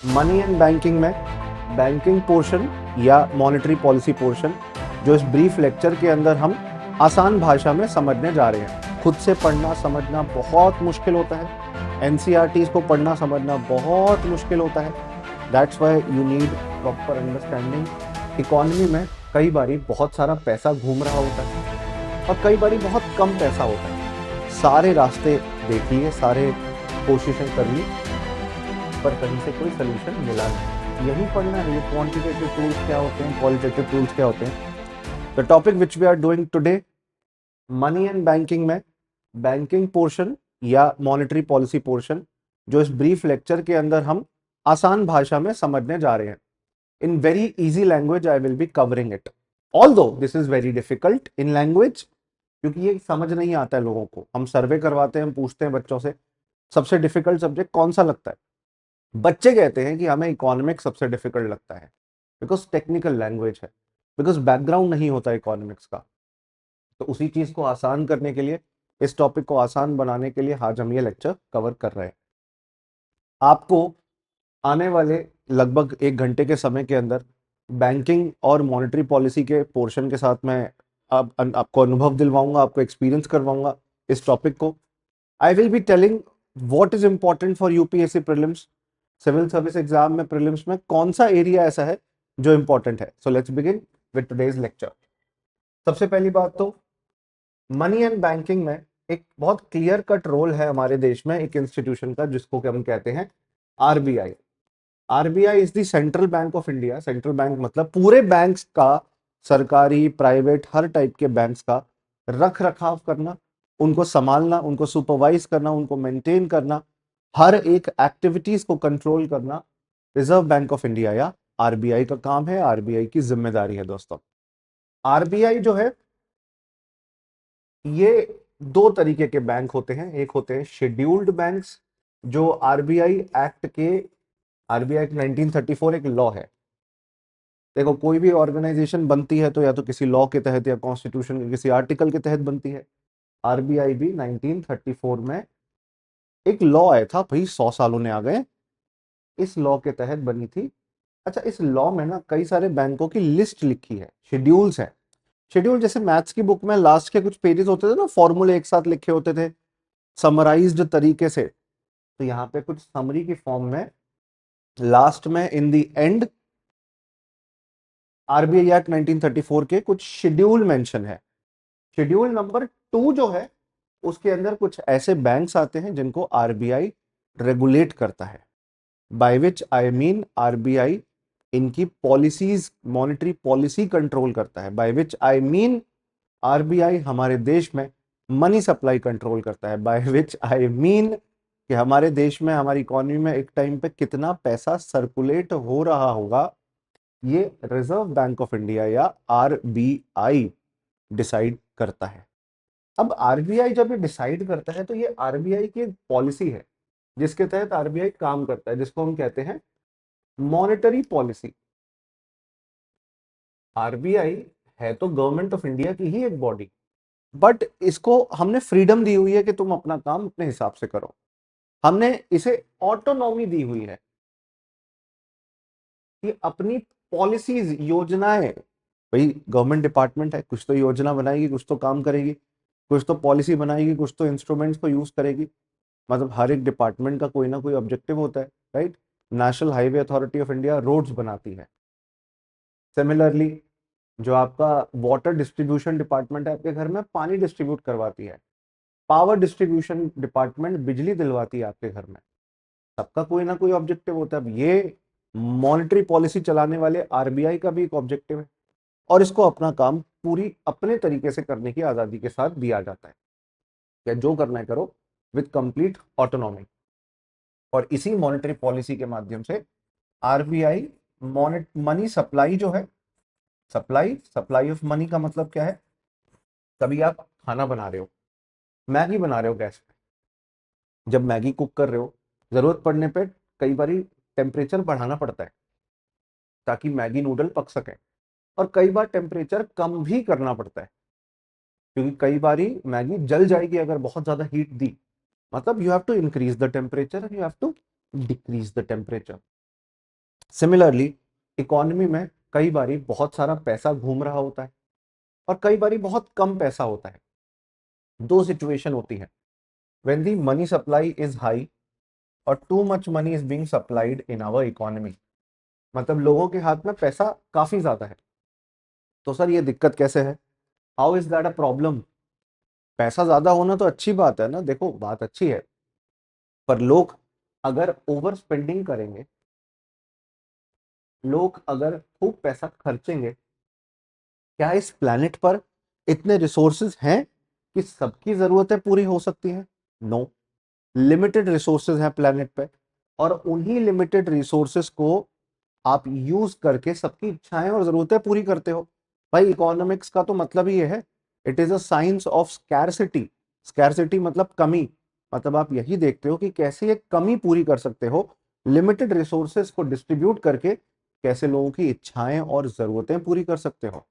Money and banking में banking portion या monetary policy portion जो इस ब्रीफ लेक्चर के अंदर हम आसान भाषा में समझने जा रहे हैं। खुद से पढ़ना समझना बहुत मुश्किल होता है, एनसीईआरटीज को पढ़ना समझना बहुत मुश्किल होता है। That's why you need proper understanding. Economy में कई बारी बहुत सारा पैसा घूम रहा होता है और कई बारी बहुत कम पैसा होता है। सारे रास्ते देख लिए, सारे कोशिशें कर ली, पर कहीं से कोई सोल्यूशन मिला नहीं। यही पढ़ना है, ये क्वांटिटेटिव टूल्स क्या होते हैं, क्वालिटेटिव टूल्स क्या होते हैं। The topic which we are doing today, money and banking में बैंकिंग पोर्शन या मॉनेटरी पॉलिसी पोर्शन जो इस ब्रीफ लेक्चर के अंदर हम आसान भाषा में समझने जा रहे हैं। In very easy language I will be covering it, although this is very difficult in language, क्योंकि ये समझ नहीं आता है लोगों को। हम सर्वे करवाते हैं, हम पूछते हैं बच्चों से सबसे डिफिकल्ट सब्जेक्ट कौन सा लगता है, बच्चे कहते हैं कि हमें इकोनॉमिक्स सबसे डिफिकल्ट लगता है, बिकॉज टेक्निकल लैंग्वेज है, बिकॉज बैकग्राउंड नहीं होता इकोनॉमिक्स का। तो उसी चीज को आसान करने के लिए, इस टॉपिक को आसान बनाने के लिए आज हम ये लेक्चर कवर कर रहे हैं। आपको आने वाले लगभग 1 घंटे के समय के अंदर बैंकिंग और मॉनेटरी पॉलिसी के पोर्शन के साथ मैं आपको अनुभव दिलवाऊंगा, आपको एक्सपीरियंस करवाऊंगा इस टॉपिक को। I will be telling what is important for UPSC prelims, civil service exam में प्रीलिम्स में कौन सा एरिया ऐसा है जो इंपॉर्टेंट है। So let's begin with today's lecture. सबसे पहली बात तो मनी एंड बैंकिंग में एक बहुत क्लियर कट रोल है हमारे देश में एक इंस्टीट्यूशन का, जिसको कि हम कहते हैं RBI. RBI is the central bank of India. Central bank मतलब पूरे बैंक्स का, सरकारी प्राइवेट हर टाइप के बैंक्स का रख रखाव करना, उनको संभालना, उनको सुपरवाइज करना, उनको मेंटेन करना, हर एक एक्टिविटीज को कंट्रोल करना रिजर्व बैंक ऑफ इंडिया या आरबीआई का काम है, आरबीआई की जिम्मेदारी है दोस्तों। आरबीआई जो है, ये दो तरीके के बैंक होते हैं। एक होते हैं शेड्यूल्ड बैंक्स, जो आरबीआई एक्ट के, आरबीआई एक्ट 1934 एक लॉ है। देखो, कोई भी ऑर्गेनाइजेशन बनती है तो या तो किसी लॉ के तहत या कॉन्स्टिट्यूशन के किसी आर्टिकल के तहत बनती है। आरबीआई भी 1934 में एक लॉ आया था, भाई 100 साल होने आ गए, इस लॉ के तहत बनी थी। अच्छा, इस लॉ में ना कई सारे बैंकों की लिस्ट लिखी है, शेड्यूल्स है। शेड्यूल जैसे मैथ्स की बुक में लास्ट के कुछ पेजेस होते थे ना, फॉर्मूले एक साथ लिखे होते थे समराइज्ड तरीके से, तो यहाँ पे कुछ समरी की फॉर्म में लास्ट में in the end RBI act 1934 के कुछ शेड्यूल मेंशन है। शेड्यूल नंबर 2 जो है, उसके अंदर कुछ ऐसे बैंक्स आते हैं जिनको आरबीआई रेगुलेट करता है। By which I mean RBI इनकी पॉलिसीज, मॉनेटरी पॉलिसी कंट्रोल करता है। By which I mean RBI हमारे देश में मनी सप्लाई कंट्रोल करता है। बाय विच आई मीन कि हमारे देश में, हमारी इकोनॉमी में एक टाइम पे कितना पैसा सर्कुलेट हो रहा होगा, ये रिजर्व बैंक ऑफ इंडिया या आरबीआई डिसाइड करता है। अब आरबीआई जब ये डिसाइड करता है तो ये आरबीआई की पॉलिसी है जिसके तहत आरबीआई काम करता है, जिसको हम कहते हैं मॉनेटरी पॉलिसी। आरबीआई है तो गवर्नमेंट ऑफ इंडिया की ही एक बॉडी, बट इसको हमने फ्रीडम दी हुई है कि तुम अपना काम अपने हिसाब से करो। हमने इसे ऑटोनॉमी दी हुई है कि अपनी पॉलिसीज, योजनाएं, भाई गवर्नमेंट डिपार्टमेंट है, कुछ तो योजना बनाएगी, कुछ तो काम करेगी, कुछ तो पॉलिसी बनाएगी, कुछ तो इंस्ट्रूमेंट्स को यूज करेगी। मतलब हर एक डिपार्टमेंट का कोई ना कोई ऑब्जेक्टिव होता है, right. National highway authority of India roads बनाती है। सिमिलरली जो आपका वाटर डिस्ट्रीब्यूशन डिपार्टमेंट है, आपके घर में पानी डिस्ट्रीब्यूट करवाती है। पावर डिस्ट्रीब्यूशन डिपार्टमेंट बिजली दिलवाती है आपके घर में। सबका कोई ना कोई ऑब्जेक्टिव होता है। अब ये मॉनेटरी पॉलिसी चलाने वाले आरबीआई का भी एक ऑब्जेक्टिव है और इसको अपना काम पूरी अपने तरीके से करने की आजादी के साथ दिया जाता है, या जो करना है करो विद कंप्लीट ऑटोनॉमी। और इसी मॉनेटरी पॉलिसी के माध्यम से आरबीआई मनी सप्लाई जो है, सप्लाई सप्लाई ऑफ मनी का मतलब क्या है। कभी आप खाना बना रहे हो, मैगी बना रहे हो गैस पे, जब मैगी कुक कर रहे हो, जरूरत पड़ने पे कई बारी टेम्परेचर बढ़ाना पड़ता है ताकि मैगी नूडल पक सके, और कई बार टेम्परेचर कम भी करना पड़ता है क्योंकि कई बारी मैगी जल जाएगी अगर बहुत ज्यादा हीट दी। मतलब you have to increase the temperature and you have to decrease the temperature. Similarly economy में कई बारी बहुत सारा पैसा घूम रहा होता है और कई बारी बहुत कम पैसा होता है। दो सिचुएशन होती है, when the money supply is high और too much money is being supplied in our economy. मतलब लोगों के हाथ में पैसा काफी ज्यादा है। तो सर ये दिक्कत कैसे है? How is that a problem? पैसा ज्यादा होना तो अच्छी बात है ना, देखो बात अच्छी है, पर लोग अगर ओवर स्पेंडिंग करेंगे, लोग अगर खूब पैसा खर्चेंगे, क्या इस प्लेनेट पर इतने रिसोर्सेज हैं कि सबकी जरूरतें पूरी हो सकती हैं? नो। लिमिटेड रिसोर्सेज हैं प्लेनेट पे, और उन्हीं लिमिटेड रिसोर्सेज को आप यूज करके सबकी इच्छाएं और जरूरतें पूरी करते हो। भाई इकोनॉमिक्स का तो मतलब ही ये है, it is a science of scarcity. Scarcity मतलब कमी, मतलब आप यही देखते हो कि कैसे ये कमी पूरी कर सकते हो, लिमिटेड रिसोर्सेज को डिस्ट्रीब्यूट करके कैसे लोगों की इच्छाएं और जरूरतें पूरी कर सकते हो।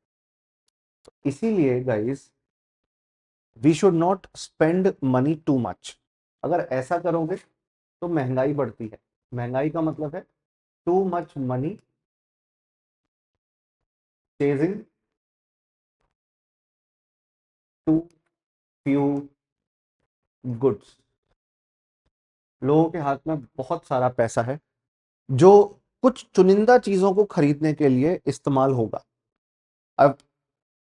तो इसीलिए guys, we should not spend money too much. अगर ऐसा करोगे तो महंगाई बढ़ती है। महंगाई का मतलब है too much money chasing too few goods. लोगों के हाथ में बहुत सारा पैसा है जो कुछ चुनिंदा चीजों को खरीदने के लिए इस्तेमाल होगा। अब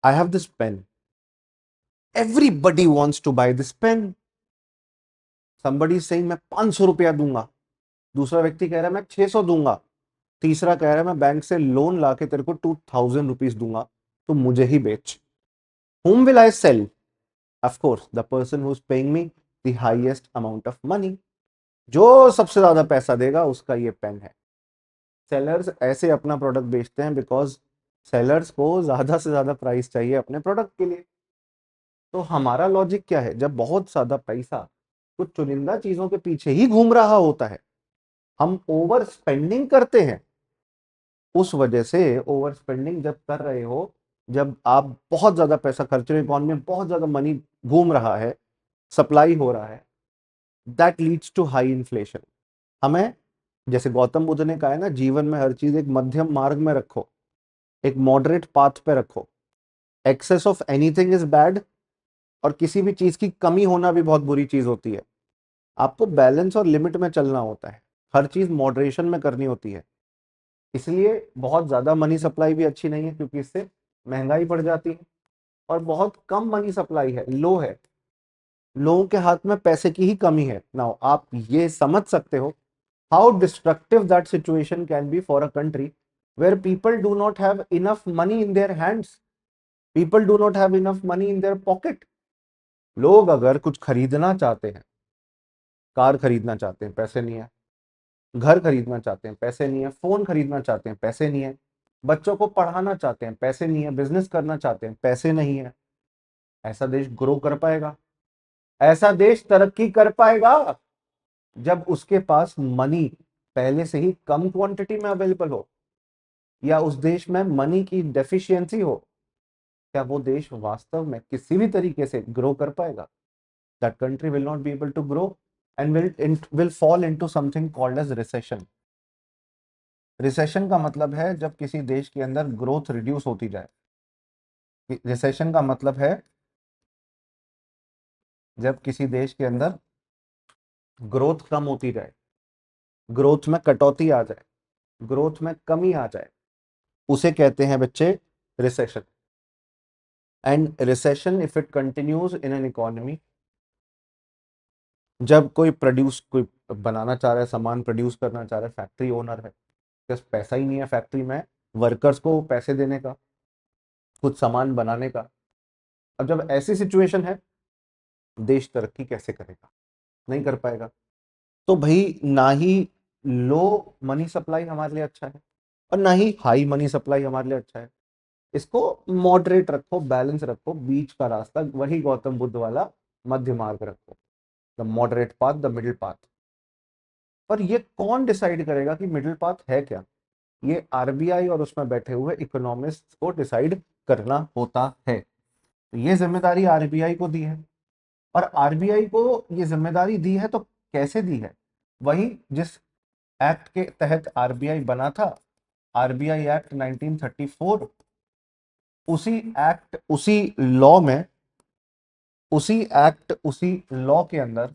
I have this pen, everybody wants to buy this pen. Somebody saying मैं 500 रुपया दूंगा, दूसरा व्यक्ति कह रहा है मैं 600 दूंगा, तीसरा कह रहा है मैं बैंक से लोन लाके तेरे को 2000 रुपीज दूंगा, तो मुझे ही बेच। whom will I sell? Of course the person who's paying me the highest amount of money। जो सबसे ज्यादा पैसा देगा उसका ये पेन है। सेलर्स ऐसे अपना प्रोडक्ट बेचते हैं बिकॉज सेलर्स को ज्यादा से ज्यादा प्राइस चाहिए अपने प्रोडक्ट के लिए। तो हमारा लॉजिक क्या है, जब बहुत ज्यादा पैसा कुछ चुनिंदा चीजों के पीछे ही घूम रहा होता है, हम ओवर स्पेंडिंग करते हैं। उस वजह से ओवर स्पेंडिंग जब कर रहे हो, जब आप बहुत ज्यादा पैसा खर्च रहे हो, इकोनॉमी में बहुत ज्यादा मनी घूम रहा है, सप्लाई हो रहा है, that leads to high inflation. हमें, जैसे गौतम बुद्ध ने कहा है ना, जीवन में हर चीज एक मध्यम मार्ग में रखो, एक मॉडरेट पाथ पे रखो। Excess of anything is bad, और किसी भी चीज की कमी होना भी बहुत बुरी चीज होती है। आपको बैलेंस और लिमिट में चलना होता है, हर चीज मॉडरेशन में करनी होती है। इसलिए बहुत ज्यादा मनी सप्लाई भी अच्छी नहीं है, क्योंकि इससे महंगाई बढ़ जाती है। और बहुत कम मनी सप्लाई है, लो है, लोगों के हाथ में पैसे की ही कमी है। नाउ आप ये समझ सकते हो how destructive that situation can be for a country where people do not have enough money in their hands, people do not have enough money in their pocket. लोग अगर कुछ खरीदना चाहते हैं, कार खरीदना चाहते हैं, पैसे नहीं है, घर खरीदना चाहते हैं, पैसे नहीं है, फोन खरीदना चाहते हैं, पैसे नहीं है, बच्चों को पढ़ाना चाहते हैं, पैसे नहीं है, बिजनेस करना चाहते हैं, पैसे नहीं है, ऐसा देश ग्रो कर पाएगा? ऐसा देश तरक्की कर पाएगा जब उसके पास मनी पहले से ही कम क्वांटिटी में अवेलेबल हो, या उस देश में मनी की डेफिशिएंसी हो। क्या वो देश वास्तव में किसी भी तरीके से ग्रो कर पाएगा? That country will not be able to grow and will fall into something called as recession. Recession का मतलब है जब किसी देश के अंदर ग्रोथ रिड्यूस होती जाए। रिसेशन का मतलब है जब किसी देश के अंदर ग्रोथ कम होती जाए, ग्रोथ में कटौती आ जाए, ग्रोथ में कमी आ जाए, उसे कहते हैं बच्चे recession. And recession if it continues in an economy, जब कोई बनाना चाह रहा है, सामान प्रोड्यूस करना चाह रहा है, फैक्ट्री ओनर है, बस पैसा ही नहीं है फैक्ट्री में वर्कर्स को पैसे देने का, कुछ सामान बनाने का। अब जब ऐसी सिचुएशन है, देश तरक्की कैसे करेगा? नहीं कर पाएगा। तो भाई ना ही लो मनी सप्लाई हमारे लिए अच्छा है, और ना ही हाई मनी सप्लाई हमारे लिए अच्छा है। इसको मॉडरेट रखो, बैलेंस रखो, बीच का रास्ता, वही गौतम बुद्ध वाला मध्य मार्ग रखो, the moderate path, the middle path. पर ये कौन डिसाइड करेगा कि मिडिल पाथ है क्या? ये आरबीआई और उसमें बैठे हुए इकोनॉमिस्ट को डिसाइड करना होता है। तो ये जिम्मेदारी आरबीआई को दी है, और आरबीआई को ये जिम्मेदारी दी है तो कैसे दी है? वही जिस एक्ट के तहत आरबीआई बना था, आरबीआई एक्ट 1934, उसी एक्ट उसी लॉ में उसी लॉ के अंदर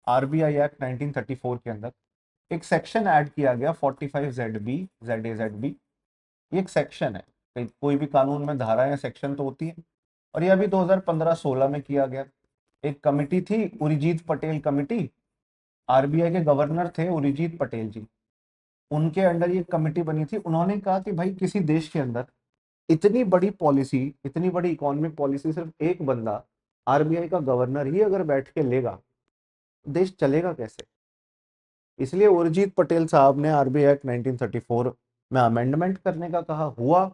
आरबीआई एक्ट 1934 के अंदर एक सेक्शन ऐड किया गया 45 Z B, Z A Z B. ये एक सेक्शन है, कोई भी कानून में धारा या सेक्शन तो होती है, और ये अभी 2015-16 में किया गया। एक कमिटी थी, उरिजीत पटेल कमिटी, आरबीआई के गवर्नर थे उरिजीत पटेल जी, उनके अंडर ये कमिटी बनी थी। उन्होंने कहा कि भाई किसी देश के अंदर इतनी बड़ी पॉलिसी, इतनी बड़ी इकोनॉमिक पॉलिसी सिर्फ एक बंदा आरबीआई का गवर्नर ही अगर बैठ के लेगा, देश चलेगा कैसे? इसलिए उर्जित पटेल साहब ने आरबीआई एक्ट 1934 में अमेंडमेंट करने का कहा, हुआ,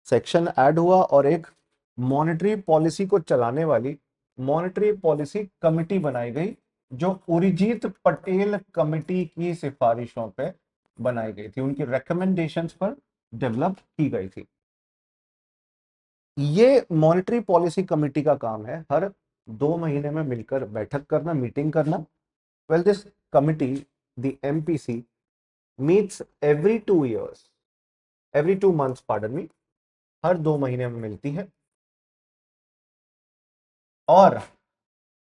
सेक्शन ऐड हुआ, और एक मॉनेटरी पॉलिसी को चलाने वाली मॉनेटरी पॉलिसी कमिटी बनाई गई, जो उर्जित पटेल कमिटी की सिफारिशों पे बनाई गई थी, उनकी रिकमेंडेशंस पर डेवलप की गई थी। ये मॉनेटरी पॉलिसी कमिटी का काम है हर 2 महीने में मिलकर बैठक करना, मीटिंग करना। Well, this committee, the MPC, meets every 2 years, every 2 months, pardon me, हर 2 महीने में मिलती है और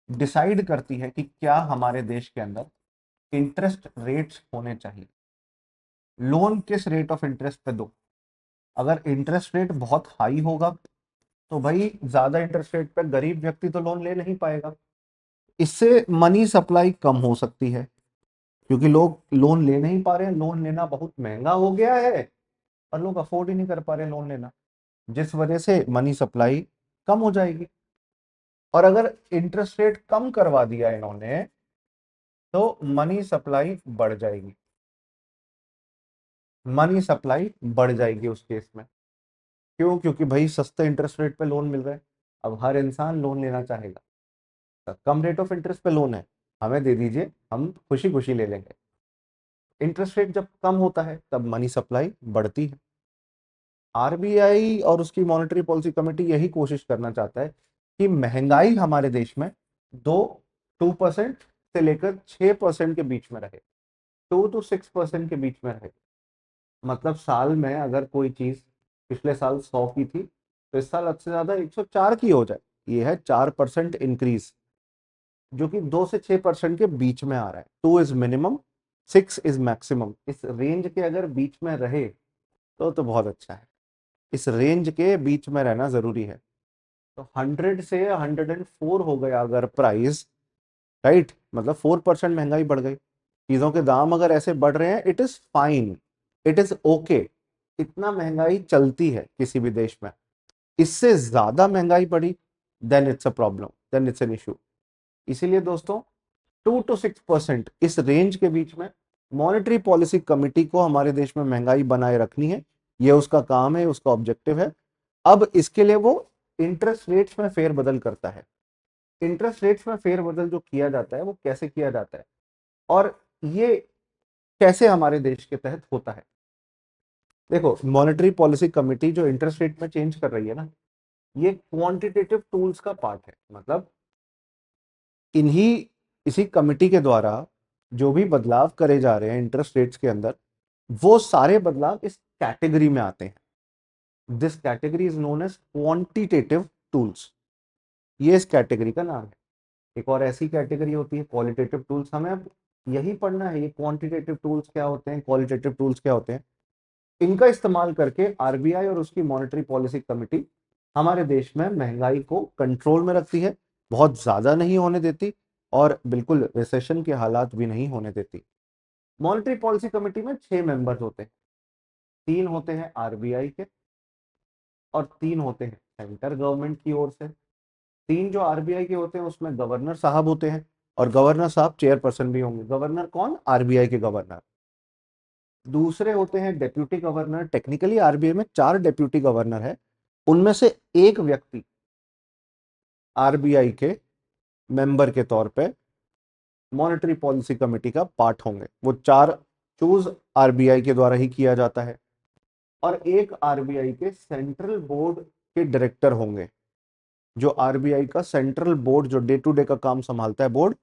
डिसाइड करती है कि क्या हमारे देश के अंदर इंटरेस्ट रेट्स होने चाहिए, लोन किस रेट ऑफ इंटरेस्ट पे दो। अगर इंटरेस्ट रेट बहुत हाई होगा तो भाई ज्यादा इंटरेस्ट रेट पे गरीब व्यक्ति तो लोन ले नहीं पाएगा, इससे मनी सप्लाई कम हो सकती है, क्योंकि लोग लोन ले नहीं पा रहे हैं, लोन लेना बहुत महंगा हो गया है और लोग अफोर्ड ही नहीं कर पा रहे लोन लेना, जिस वजह से मनी सप्लाई कम हो जाएगी। और अगर इंटरेस्ट रेट कम करवा दिया इन्होंने तो मनी सप्लाई बढ़ जाएगी, मनी सप्लाई बढ़ जाएगी उस केस में। क्यों? क्योंकि भाई सस्ते इंटरेस्ट रेट पे लोन मिल रहा है, अब हर इंसान लोन लेना चाहेगा। तो कम रेट ऑफ इंटरेस्ट पे लोन है, हमें दे दीजिए, हम खुशी खुशी ले लेंगे। इंटरेस्ट रेट जब कम होता है तब मनी सप्लाई बढ़ती है। आरबीआई और उसकी मॉनेटरी पॉलिसी कमेटी यही कोशिश करना चाहता है कि महंगाई हमारे देश में 2% से लेकर 6% के बीच में रहे, 2 to 6% के बीच में रहे। मतलब साल में अगर कोई चीज पिछले साल 100 की थी तो इस साल अच्छे ज्यादा 104 की हो जाए, ये है 4% इंक्रीज, जो कि 2 से 6% के बीच में आ रहा है। 2 इज मिनिमम, 6 इज मैक्सिमम। इस रेंज के अगर बीच में रहे तो बहुत अच्छा है, इस रेंज के बीच में रहना जरूरी है। तो 100 से 104 हो गया अगर प्राइस, राइट, मतलब 4% महंगाई बढ़ गई। चीजों के दाम अगर ऐसे बढ़ रहे हैं, it is fine, it is okay, इतना महंगाई चलती है किसी भी देश में। इससे ज्यादा महंगाई बढ़ी then it's a problem, then it's an issue. इसीलिए दोस्तों 2 to 6% इस रेंज के बीच में मॉनेटरी पॉलिसी कमिटी को हमारे देश में महंगाई बनाए रखनी है, ये उसका काम है, उसका ऑब्जेक्टिव है। अब इसके लिए वो इंटरेस्ट रेट्स में फेरबदल करता है। इंटरेस्ट रेट्स में फेरबदल जो किया जाता है वो कैसे किया जाता है और ये कैसे हमारे देश के तहत होता है? देखो, मॉनेटरी पॉलिसी कमिटी जो इंटरेस्ट रेट में चेंज कर रही है ना, ये क्वांटिटेटिव टूल्स का पार्ट है। मतलब इसी कमिटी के द्वारा जो भी बदलाव करे जा रहे हैं इंटरेस्ट रेट्स के अंदर, वो सारे बदलाव इस कैटेगरी में आते हैं। This category is known as quantitative tools, ये इस कैटेगरी का नाम है। एक और ऐसी कैटेगरी होती है क्वालिटेटिव टूल्स, हमें अब यही पढ़ना है, ये क्वांटिटेटिव टूल्स क्या होते हैं, क्वालिटेटिव टूल्स क्या होते हैं। इनका इस्तेमाल करके आरबीआई और उसकी मॉनेटरी पॉलिसी कमिटी हमारे देश में महंगाई को कंट्रोल में रखती है, बहुत ज्यादा नहीं होने देती और बिल्कुल रिसेशन के हालात भी नहीं होने देती। मॉनेटरी पॉलिसी कमेटी में 6 मेंबर्स होते हैं, 3 होते हैं आरबीआई के और 3 होते हैं सेंट्रल गवर्नमेंट की ओर से। 3 जो आरबीआई के होते हैं उसमें गवर्नर साहब होते हैं और गवर्नर साहब चेयरपर्सन भी होंगे। गवर्नर कौन? आरबीआई के गवर्नर। दूसरे होते हैं डेप्यूटी गवर्नर। टेक्निकली आरबीआई में 4 डेप्यूटी गवर्नर है, उनमें से एक व्यक्ति आरबीआई के मेंबर के तौर पे मॉनेटरी पॉलिसी कमेटी का पार्ट होंगे। वो 4 चूज आरबीआई के द्वारा ही किया जाता है और एक आरबीआई के सेंट्रल बोर्ड के डायरेक्टर होंगे, जो आरबीआई का सेंट्रल बोर्ड जो डे टू डे का काम संभालता है बोर्ड,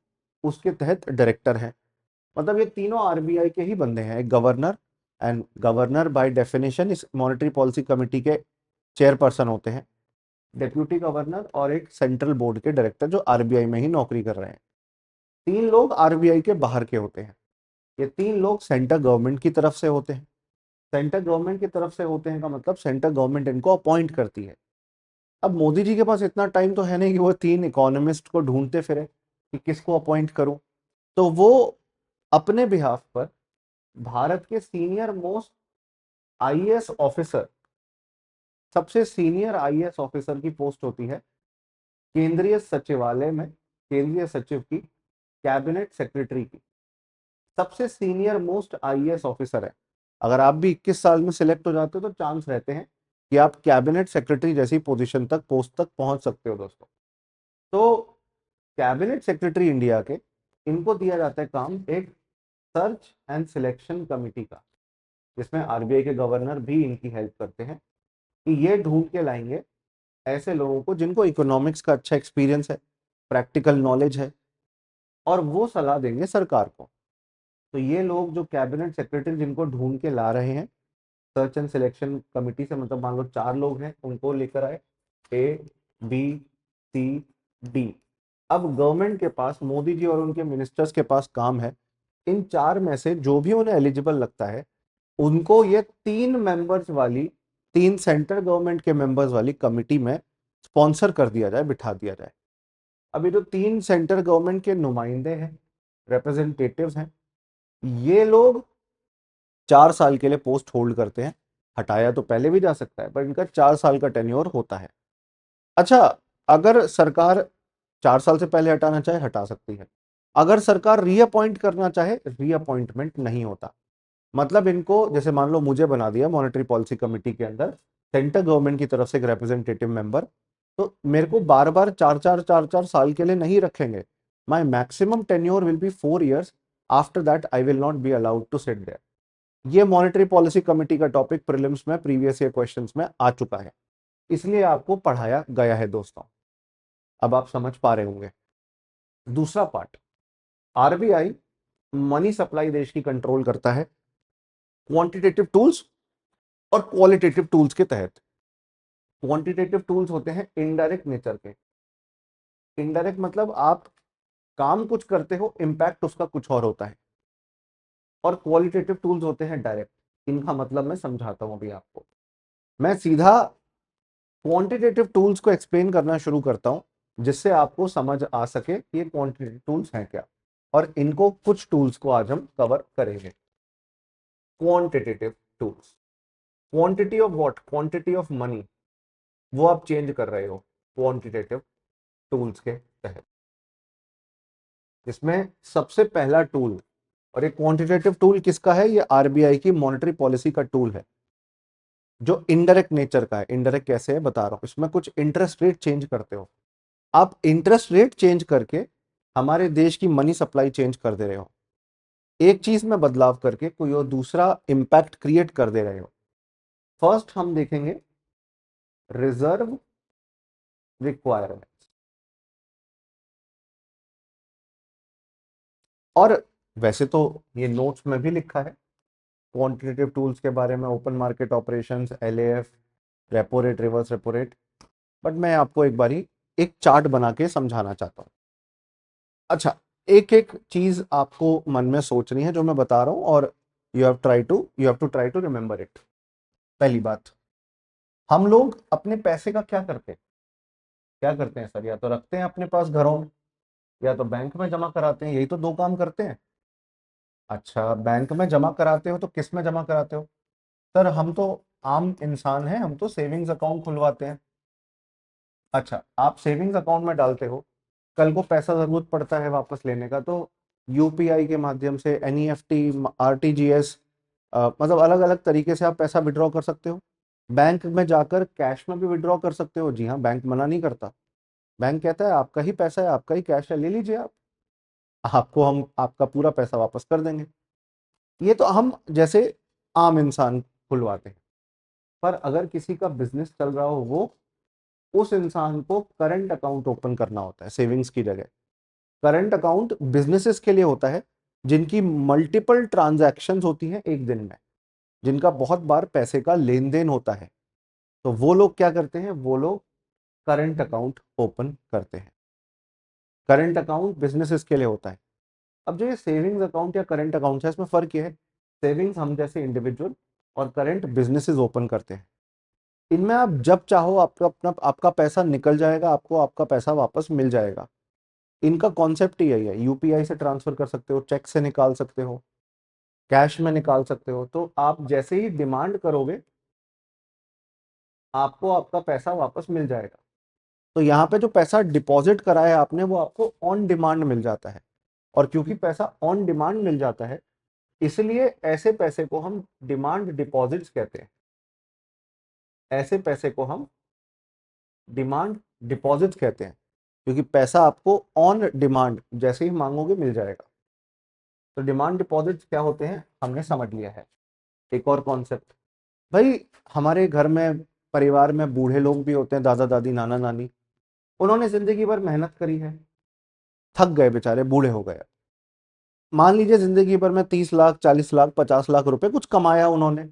उसके तहत डायरेक्टर है। मतलब ये तीनों आरबीआई के ही बंदे हैं, एक governor and governor by definition इस मॉनेटरी पॉलिसी कमेटी के चेयरपर्सन होते हैं, डेप्यूटी गवर्नर और एक सेंट्रल बोर्ड के डायरेक्टर जो आरबीआई में ही नौकरी कर रहे हैं। 3 लोग आरबीआई के बाहर के होते हैं। ये 3 लोग सेंट्रल गवर्नमेंट की तरफ से होते हैं। सेंट्रल गवर्नमेंट की तरफ से होते हैं का मतलब सेंट्रल गवर्नमेंट इनको अपॉइंट करती है। अब मोदी जी के पास इतना टाइम तो है नहीं कि वो 3 इकोनॉमिस्ट को ढूंढते फिरे कि किसको अपॉइंट करूं। तो वो अपने बिहाफ पर भारत के सीनियर मोस्ट आईएएस ऑफिसर, सबसे सीनियर आईएएस ऑफिसर की पोस्ट होती है केंद्रीय सचिवालय में, केंद्रीय सचिव की, कैबिनेट सेक्रेटरी की। सबसे सीनियर मोस्ट आईएएस ऑफिसर है। अगर आप भी 21 साल में सिलेक्ट हो जाते हो तो चांस रहते हैं कि आप कैबिनेट सेक्रेटरी जैसी पोजीशन तक, पोस्ट तक पहुंच सकते हो दोस्तों। तो कैबिनेट सेक्रेटरी इंडिया के, इनको दिया जाता है काम एक सर्च एंड सिलेक्शन कमेटी का, जिसमें आरबीआई के गवर्नर भी इनकी हेल्प करते हैं कि ये ढूंढ के लाएंगे ऐसे लोगों को जिनको इकोनॉमिक्स का अच्छा एक्सपीरियंस है, प्रैक्टिकल नॉलेज है, और वो सलाह देंगे सरकार को। तो ये लोग जो कैबिनेट सेक्रेटरी जिनको ढूंढ के ला रहे हैं सर्च एंड सिलेक्शन कमिटी से, मतलब मान लो 4 लोग हैं, उनको लेकर आए, ए बी सी डी। अब गवर्नमेंट के पास, मोदी जी और उनके मिनिस्टर्स के पास काम है, इन 4 में से जो भी उन्हें एलिजिबल लगता है उनको ये 3 मेंबर्स वाली, 3 सेंट्रल गवर्नमेंट के मेंबर्स वाली कमिटी में स्पॉन्सर कर दिया जाए, बिठा दिया जाए। अभी जो 3 सेंट्रल गवर्नमेंट के नुमाइंदे हैं, रिप्रेजेंटेटिव्स हैं, ये लोग 4 साल के लिए पोस्ट होल्ड करते हैं। हटाया तो पहले भी जा सकता है, पर इनका 4 साल का टेन्योर होता है। अच्छा, अगर सरकार 4 साल से पहले हटाना चाहे हटा सकती है। अगर सरकार रीअपॉइंट करना चाहे, रीअपॉइंटमेंट नहीं होता। मतलब इनको, जैसे मान लो मुझे बना दिया मॉनेटरी पॉलिसी कमेटी के अंदर सेंट्रल गवर्नमेंट की तरफ से एक रिप्रेजेंटेटिव मेंबर, तो मेरे को बार बार 4 साल के लिए नहीं रखेंगे। My maximum tenure will be 4 years। After that I will not be allowed to sit there. ये मॉनेटरी पॉलिसी कमेटी का टॉपिक प्रीलिम्स में, प्रीवियस ईयर क्वेश्चंस में आ चुका है, इसलिए आपको पढ़ाया गया है दोस्तों। अब आप समझ पा रहे होंगे। दूसरा पार्ट, आरबीआई मनी सप्लाई देश की कंट्रोल करता है क्वांटिटेटिव टूल्स और क्वालिटेटिव टूल्स के तहत। क्वांटिटेटिव टूल्स होते हैं इनडायरेक्ट नेचर के। इनडायरेक्ट मतलब आप काम कुछ करते हो, इंपैक्ट उसका कुछ और होता है। और क्वालिटेटिव टूल्स होते हैं डायरेक्ट। इनका मतलब मैं समझाता हूं अभी आपको। मैं सीधा क्वांटिटेटिव टूल्स को एक्सप्लेन करना शुरू करता हूं, जिससे आपको समझ आ सके कि ये क्वांटिटेटिव टूल्स हैं क्या, और इनको कुछ टूल्स को आज हम कवर करेंगे। Quantitative tools, quantity of what, quantity of money, वो आप चेंज कर रहे हो क्वांटिटेटिव टूल्स के तहत। इसमें सबसे पहला टूल, और ये क्वांटिटेटिव टूल किसका है, ये आरबीआई की मॉनेटरी पॉलिसी का टूल है, जो इनडायरेक्ट नेचर का है। इनडायरेक्ट कैसे है बता रहा हूं। इसमें कुछ इंटरेस्ट रेट चेंज करते हो आप, इंटरेस्ट रेट चेंज करके हमारे देश की मनी सप्लाई चेंज कर दे रहे हो। एक चीज में बदलाव करके कोई और दूसरा इंपैक्ट क्रिएट कर दे रहे हो। फर्स्ट हम देखेंगे रिजर्व रिक्वायरमेंट। और वैसे तो ये नोट्स में भी लिखा है क्वांटिटेटिव टूल्स के बारे में, open market operations, LAF, repo rate, reverse repo rate, but मैं आपको एक बारी एक चार्ट बना के समझाना चाहता हूँ। अच्छा, एक एक चीज आपको मन में सोचनी है जो मैं बता रहा हूं, और you have to remember it. पहली बात, हम लोग अपने पैसे का क्या करते हैं सर, या तो रखते हैं अपने पास घरों में, या तो बैंक में जमा कराते हैं। यही तो 2 काम करते हैं। अच्छा, बैंक में जमा कराते हो तो किस में जमा कराते हो? सर हम तो आम इंसान हैं, हम तो सेविंग्स अकाउंट खुलवाते हैं। अच्छा, आप सेविंग्स अकाउंट में डालते हो, कल को पैसा जरूरत पड़ता है वापस लेने का, तो यूपीआई के माध्यम से, एनईएफटी, आरटीजीएस, मतलब अलग अलग तरीके से आप पैसा विड्रॉ कर सकते हो। बैंक में जाकर कैश में भी विड्रॉ कर सकते हो। जी हाँ, बैंक मना नहीं करता। बैंक कहता है आपका ही पैसा है, आपका ही कैश है, ले लीजिए आप, आपको हम आपका पूरा पैसा वापस कर देंगे। ये तो हम जैसे आम इंसान खुलवाते हैं। पर अगर किसी का बिजनेस चल रहा हो, वो, उस इंसान को करंट अकाउंट ओपन करना होता है सेविंग्स की जगह। करंट अकाउंट बिजनेसेस के लिए होता है जिनकी मल्टीपल ट्रांजैक्शंस होती हैं एक दिन में। जिनका बहुत बार पैसे का लेन देन होता है, तो वो लोग क्या करते हैं, वो लोग करंट अकाउंट ओपन करते हैं। करंट अकाउंट बिजनेसेस के लिए होता है। अब जो ये सेविंग्स अकाउंट या करंट अकाउंट है, इसमें फर्क ये है, सेविंग्स हम जैसे इंडिविजुअल और करंट बिजनेसेस ओपन करते हैं। इनमें आप जब चाहो आपका पैसा निकल जाएगा, आपको आपका पैसा वापस मिल जाएगा। इनका कॉन्सेप्ट यही है, यूपीआई से ट्रांसफर कर सकते हो, चेक से निकाल सकते हो, कैश में निकाल सकते हो। तो आप जैसे ही डिमांड करोगे, आपको आपका पैसा वापस मिल जाएगा। तो यहाँ पे जो पैसा डिपॉजिट करा है आपने, वो आपको ऑन डिमांड मिल जाता है। और क्योंकि पैसा ऑन डिमांड मिल जाता है, इसलिए ऐसे पैसे को हम डिमांड डिपॉजिट्स कहते हैं। ऐसे पैसे को हम डिमांड डिपॉजिट्स कहते हैं, क्योंकि पैसा आपको ऑन डिमांड जैसे ही मांगोगे मिल जाएगा। तो डिमांड डिपॉजिट्स क्या होते हैं हमने समझ लिया है। एक और कॉन्सेप्ट, भाई हमारे घर में, परिवार में बूढ़े लोग भी होते हैं, दादा दादी नाना नानी, उन्होंने जिंदगी भर मेहनत करी है, थक गए बेचारे, बूढ़े हो गए। मान लीजिए जिंदगी भर में 30 लाख 40 लाख 50 लाख रुपए कुछ कमाया उन्होंने।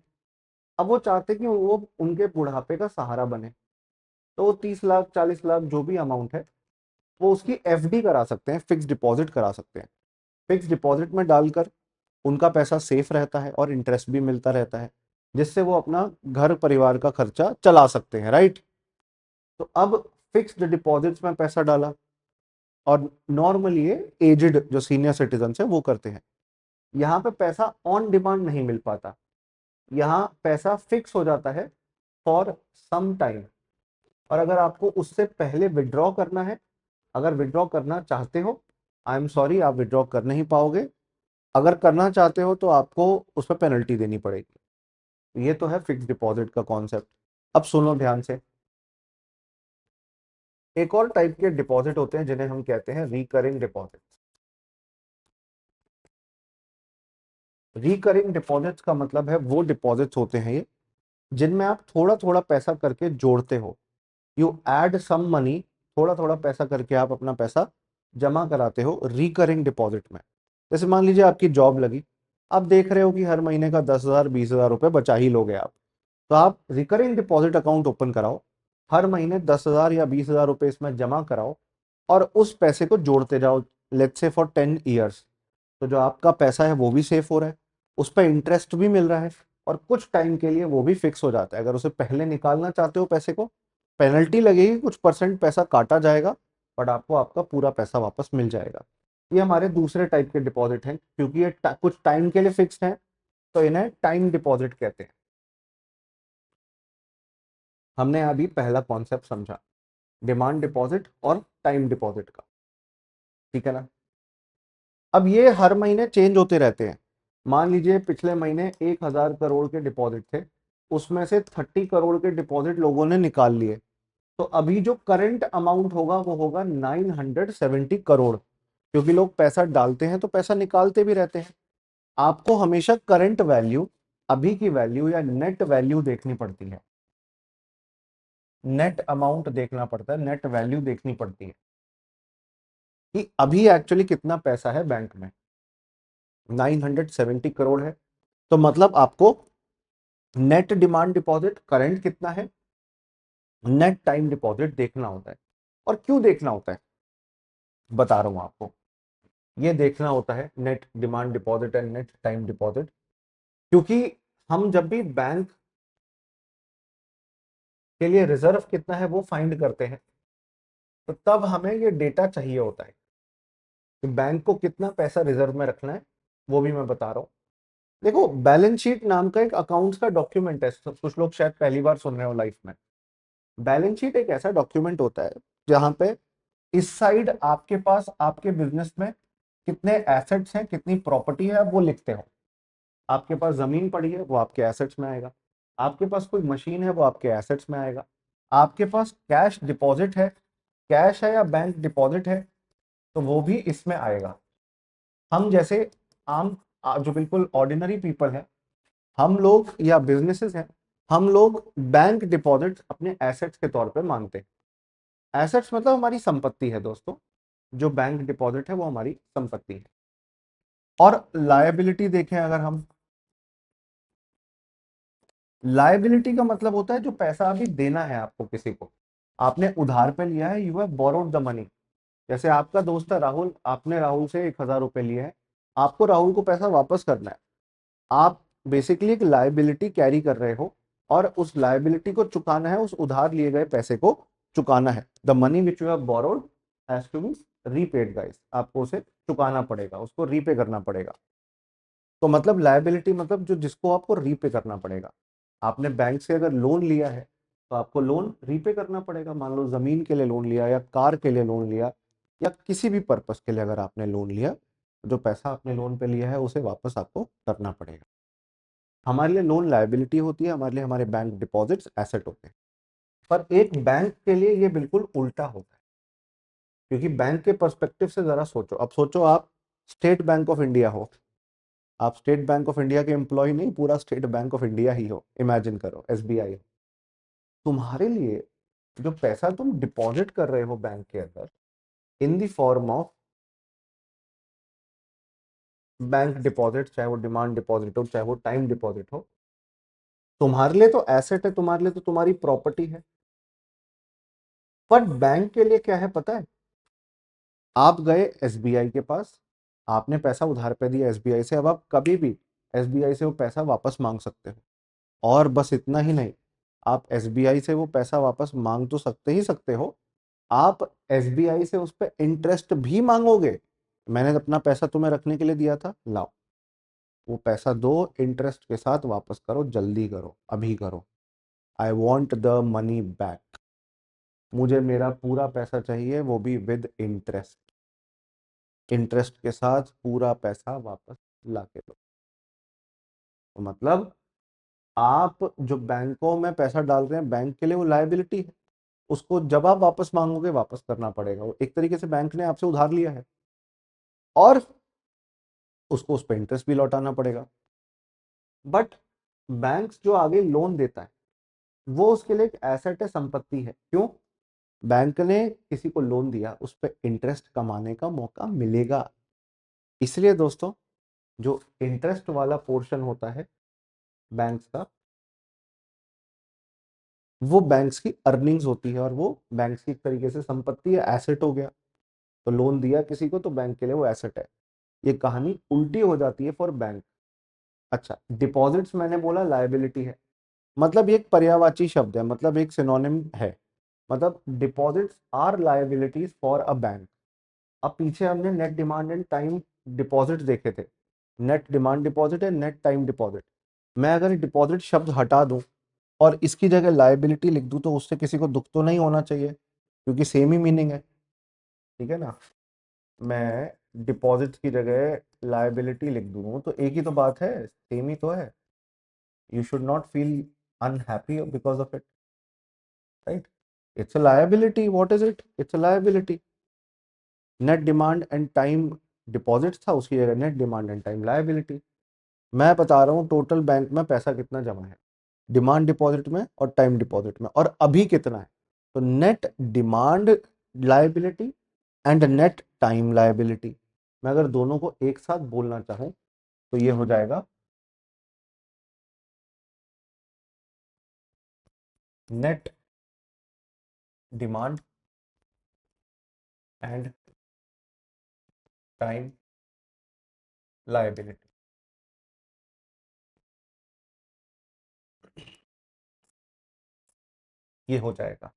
अब वो चाहते कि वो उनके बुढ़ापे का सहारा बने। तो वो 30 लाख 40 लाख जो भी अमाउंट है, वो उसकी एफडी करा सकते हैं, फिक्स डिपॉजिट करा सकते हैं। फिक्स डिपॉजिट में डालकर उनका पैसा सेफ रहता है और इंटरेस्ट भी मिलता रहता है, जिससे वो अपना घर परिवार का खर्चा चला सकते हैं, राइट। तो अब फिक्स्ड डिपॉजिट्स में पैसा डाला, और नॉर्मली ये एजेड जो सीनियर सिटीजन है वो करते हैं। यहाँ पे पैसा ऑन डिमांड नहीं मिल पाता, यहाँ पैसा फिक्स हो जाता है फॉर सम टाइम। और अगर आपको उससे पहले विड्रॉ करना है, अगर विड्रॉ करना चाहते हो, आई एम सॉरी, आप विड्रॉ कर नहीं पाओगे। अगर करना चाहते हो तो आपको उस पर पेनल्टी देनी पड़ेगी। ये तो है फिक्स डिपॉजिट का कॉन्सेप्ट। अब सुनो ध्यान से, एक और टाइप के डिपॉजिट होते हैं जिन्हें हम कहते हैं रिकरिंग डिपॉजिट। रिकरिंग डिपॉजिट्स का मतलब है वो डिपॉजिट्स होते हैं ये, जिनमें आप थोड़ा थोड़ा पैसा करके जोड़ते हो। यू एड सम मनी, थोड़ा थोड़ा पैसा करके आप अपना पैसा जमा कराते हो रिकरिंग डिपॉजिट में। जैसे मान लीजिए आपकी जॉब लगी, आप देख रहे हो कि हर महीने का 10,000 20,000 रुपए बचा ही लोगे आप, तो आप रिकरिंग डिपॉजिट अकाउंट ओपन कराओ, हर महीने 10,000 या 20,000 रुपए इसमें जमा कराओ, और उस पैसे को जोड़ते जाओ, लेट्स से फॉर 10 ईयर्स। तो जो आपका पैसा है वो भी सेफ हो रहा है, उस पर इंटरेस्ट भी मिल रहा है, और कुछ टाइम के लिए वो भी फिक्स हो जाता है। अगर उसे पहले निकालना चाहते हो पैसे को, पेनल्टी लगेगी, कुछ परसेंट पैसा काटा जाएगा, बट आपको आपका पूरा पैसा वापस मिल जाएगा। ये हमारे दूसरे टाइप के डिपॉजिट हैं, क्योंकि ये कुछ टाइम के लिए फिक्स्ड हैं, तो इन्हें टाइम डिपॉजिट कहते हैं। हमने अभी पहला कॉन्सेप्ट समझा, डिमांड डिपॉजिट और टाइम डिपॉजिट का, ठीक है ना। अब ये हर महीने चेंज होते रहते हैं। मान लीजिए पिछले महीने 1,000 करोड़ के डिपॉजिट थे, उसमें से 30 करोड़ के डिपॉजिट लोगों ने निकाल लिए, तो अभी जो करंट अमाउंट होगा वो होगा 970 करोड़। क्योंकि लोग पैसा डालते हैं तो पैसा निकालते भी रहते हैं। आपको हमेशा करंट वैल्यू, अभी की वैल्यू या नेट वैल्यू देखनी पड़ती है, नेट अमाउंट देखना पड़ता है, नेट वैल्यू देखनी पड़ती है कि अभी एक्चुअली कितना पैसा है बैंक में। 970 करोड़ है, तो मतलब आपको नेट डिमांड डिपॉजिट करंट कितना है, नेट टाइम डिपॉजिट देखना होता है। और क्यों देखना होता है बता रहा हूं आपको। ये देखना होता है net demand deposit and net time deposit, क्योंकि हम जब भी बैंक के लिए रिजर्व कितना है वो फाइंड करते हैं, तो तब हमें ये डेटा चाहिए होता है कि बैंक को कितना पैसा रिजर्व में रखना है। वो भी मैं बता रहा हूँ। देखो, बैलेंस शीट नाम का एक अकाउंट्स का डॉक्यूमेंट है, कुछ लोग शायद पहली बार सुन रहे हो लाइफ में। बैलेंस शीट एक ऐसा डॉक्यूमेंट होता है जहां पे इस साइड आपके पास आपके बिजनेस में कितने एसेट्स हैं, कितनी प्रॉपर्टी है, आप वो लिखते हो। आपके पास जमीन पड़ी है वो आपके एसेट्स में आएगा, आपके पास कोई मशीन है वो आपके एसेट्स में आएगा, आपके पास कैश डिपॉजिट है, कैश है या बैंक डिपॉजिट है, तो वो भी इसमें आएगा। हम जैसे आम जो बिल्कुल ऑर्डिनरी पीपल है, हम लोग या बिजनेसेस हैं, हम लोग बैंक डिपॉजिट अपने एसेट्स के तौर पे मानते हैं। एसेट्स मतलब हमारी संपत्ति है दोस्तों, जो बैंक डिपॉजिट है वो हमारी संपत्ति है। और लायबिलिटी देखें अगर हम, लायबिलिटी का मतलब होता है जो पैसा अभी देना है आपको किसी को, आपने उधार पे लिया है, you have borrowed the money. जैसे आपका दोस्त है राहुल, आपने राहुल से 1,000 रुपए लिए हैं, आपको राहुल को पैसा वापस करना है। आप बेसिकली एक लायबिलिटी कैरी कर रहे हो, और उस लायबिलिटी को चुकाना है, उस उधार लिए गए पैसे को चुकाना है। The money which you have borrowed has to be repaid guys, आपको उसे चुकाना पड़ेगा, उसको रीपे करना पड़ेगा। तो मतलब लायबिलिटी मतलब जो जिसको आपको रीपे करना पड़ेगा। आपने बैंक से अगर लोन लिया है तो आपको लोन रीपे करना पड़ेगा। मान लो जमीन के लिए लोन लिया, या कार के लिए लोन लिया, या किसी भी पर्पस के लिए अगर आपने लोन लिया, जो पैसा आपने लोन पे लिया है उसे वापस आपको करना पड़ेगा। हमारे लिए लोन लायबिलिटी होती है, हमारे लिए हमारे बैंक डिपॉजिट्स एसेट होते हैं। पर एक बैंक के लिए ये बिल्कुल उल्टा होता है, क्योंकि बैंक के पर्सपेक्टिव से जरा सोचो। अब सोचो आप स्टेट बैंक ऑफ इंडिया हो, आप स्टेट बैंक ऑफ इंडिया के एम्प्लॉय नहीं, पूरा स्टेट बैंक ऑफ इंडिया ही हो, इमेजिन करो एसबीआई हो। तुम्हारे लिए जो पैसा तुम डिपॉजिट कर रहे हो बैंक के अंदर, in the form of bank deposit, चाहे वो डिमांड डिपॉजिट हो, चाहे वो टाइम डिपॉजिट हो, तुम्हारे लिए तो एसेट है, तुम्हारे लिए तो तुम्हारी प्रॉपर्टी है। पर बैंक के लिए क्या है पता है? आप गए एसबीआई के पास, आपने पैसा उधार पे दिया एसबीआई से, अब आप कभी भी एसबीआई से वो पैसा वापस मांग सकते हो। और बस इतना ही नहीं, आप एसबीआई से वो पैसा वापस मांग तो सकते ही सकते हो, आप एसबीआई से उस पर इंटरेस्ट भी मांगोगे। मैंने अपना पैसा तुम्हें रखने के लिए दिया था, लाओ वो पैसा दो, इंटरेस्ट के साथ वापस करो, जल्दी करो, अभी करो। I want the money back, मुझे मेरा पूरा पैसा चाहिए, वो भी विद इंटरेस्ट, इंटरेस्ट के साथ पूरा पैसा वापस ला के दो। तो मतलब आप जो बैंकों में पैसा डाल रहे हैं, बैंक के लिए वो लायबिलिटी है, उसको जब आप वापस मांगोगे वापस करना पड़ेगा। वो एक तरीके से बैंक ने आपसे उधार लिया है, और उसको उस पर इंटरेस्ट भी लौटाना पड़ेगा। बट बैंक्स जो आगे लोन देता है, वो उसके लिए एक एसेट है, संपत्ति है। क्यों? बैंक ने किसी को लोन दिया, उस पर इंटरेस्ट कमाने का मौका मिलेगा। इसलिए दोस्तों, जो इंटरेस्ट वाला पोर्शन होता है बैंक्स का, वो बैंक्स की अर्निंग्स होती है, और वो बैंक्स की एक तरीके से संपत्ति है, एसेट हो गया। तो लोन दिया किसी को तो बैंक के लिए वो एसेट है। ये कहानी उल्टी हो जाती है फॉर बैंक। अच्छा, डिपॉजिट्स मैंने बोला लायबिलिटी है, मतलब ये एक पर्यायवाची शब्द है, मतलब एक सिनोनिम है। मतलब deposits are liabilities for a bank. अब पीछे हमने net demand and time deposit देखे थे, नेट डिमांड डिपॉजिट है, नेट टाइम डिपॉजिट। मैं अगर डिपॉजिट शब्द हटा दूं और इसकी जगह लायबिलिटी लिख दूं, तो उससे किसी को दुख तो नहीं होना चाहिए, क्योंकि सेम ही मीनिंग है। ठीक है ना? मैं डिपॉजिट की जगह लायबिलिटी लिख दूं तो एक ही तो बात है, सेम ही तो है। You should not feel unhappy because of it, right? It's a liability, what is it? It's a liability. Net demand and time deposit था, उसकी जगह net demand and time liability. मैं बता रहा हूँ टोटल बैंक में पैसा कितना जमा है, डिमांड डिपॉजिट में और टाइम डिपॉजिट में, और अभी कितना है। तो net demand liability and net time liability, मैं अगर दोनों को एक साथ बोलना चाहूं तो ये हो जाएगा net demand and time liability. ये हो जाएगा।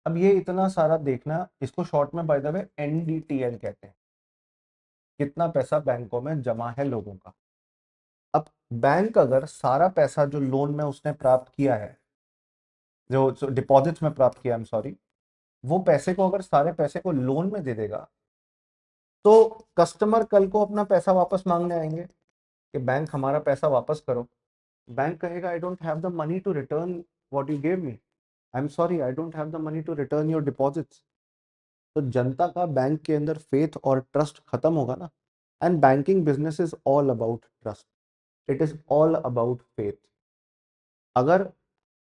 अब ये इतना सारा देखना, इसको शॉर्ट में बाय द वे एनडीटीएल कहते हैं, कितना पैसा बैंकों में जमा है लोगों का। अब बैंक अगर सारा पैसा जो लोन में उसने प्राप्त किया है, जो डिपॉजिट्स में प्राप्त किया, आई एम सॉरी, वो पैसे को, अगर सारे पैसे को लोन में दे देगा, तो कस्टमर कल को अपना पैसा वापस मांगने आएंगे कि बैंक हमारा पैसा वापस करो। बैंक कहेगा I don't have the money to return what you gave me, I am sorry, I don't have the money to return your deposits. तो जनता का बैंक के अंदर फेथ और ट्रस्ट खत्म होगा ना। And banking business is all about trust, it is all about faith. अगर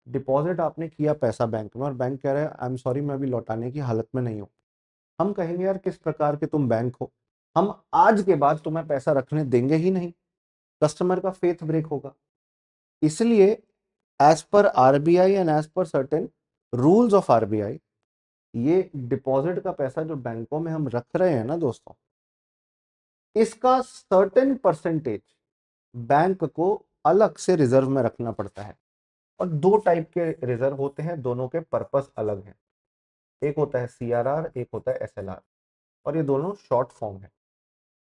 डिपॉजिट आपने किया पैसा बैंक में, और बैंक कह रहा है आई एम सॉरी, मैं अभी लौटाने की हालत में नहीं हूँ, हम कहेंगे यार किस प्रकार के तुम बैंक हो, हम आज के बाद तुम्हें पैसा रखने देंगे ही नहीं। कस्टमर का फेथ ब्रेक होगा। इसलिए as per RBI and as per certain rules of RBI, ये डिपॉजिट का पैसा जो बैंकों में हम रख रहे हैं ना दोस्तों, इसका सर्टेन परसेंटेज बैंक को अलग से रिजर्व में रखना पड़ता है। और दो टाइप के रिजर्व होते हैं, दोनों के पर्पस अलग हैं। एक होता है सीआरआर, एक होता है एसएलआर, और ये दोनों शॉर्ट फॉर्म है।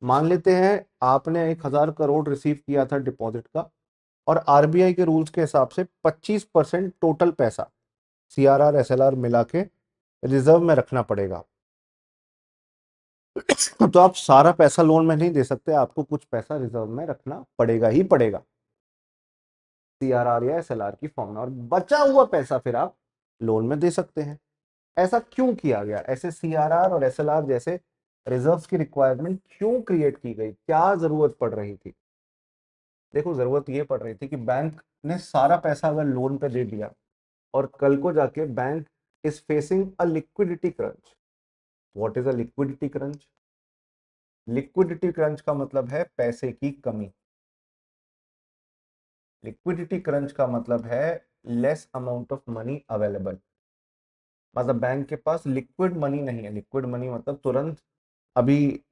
मान लेते हैं आपने 1,000 करोड़ रिसीव किया था डिपॉजिट का, और आरबीआई के रूल्स के हिसाब से 25% टोटल पैसा सीआरआर एसएलआर मिला के रिजर्व में रखना पड़ेगा। तो आप सारा पैसा लोन में नहीं दे सकते, आपको कुछ पैसा रिजर्व में रखना पड़ेगा ही पड़ेगा, सीआरआर या एसएलआर की फॉर्म में, और बचा हुआ पैसा फिर आप लोन में दे सकते हैं। ऐसा क्यों किया गया? ऐसे सीआरआर और एसएलआर जैसे रिजर्व्स की रिक्वायरमेंट क्यों क्रिएट की गई? क्या जरूरत पड़ रही थी? देखो, जरूरत ये पड़ रही थी कि बैंक ने सारा पैसा अगर लोन पे दे दिया और कल को जाके bank is facing a liquidity crunch. What is a liquidity crunch? Liquidity crunch का मतलब है पैसे की कमी। लिक्विडिटी क्रंच का मतलब है less amount of money available. मतलब बैंक के पास लिक्विड मनी नहीं है। लिक्विड मनी मतलब तुरंत अभी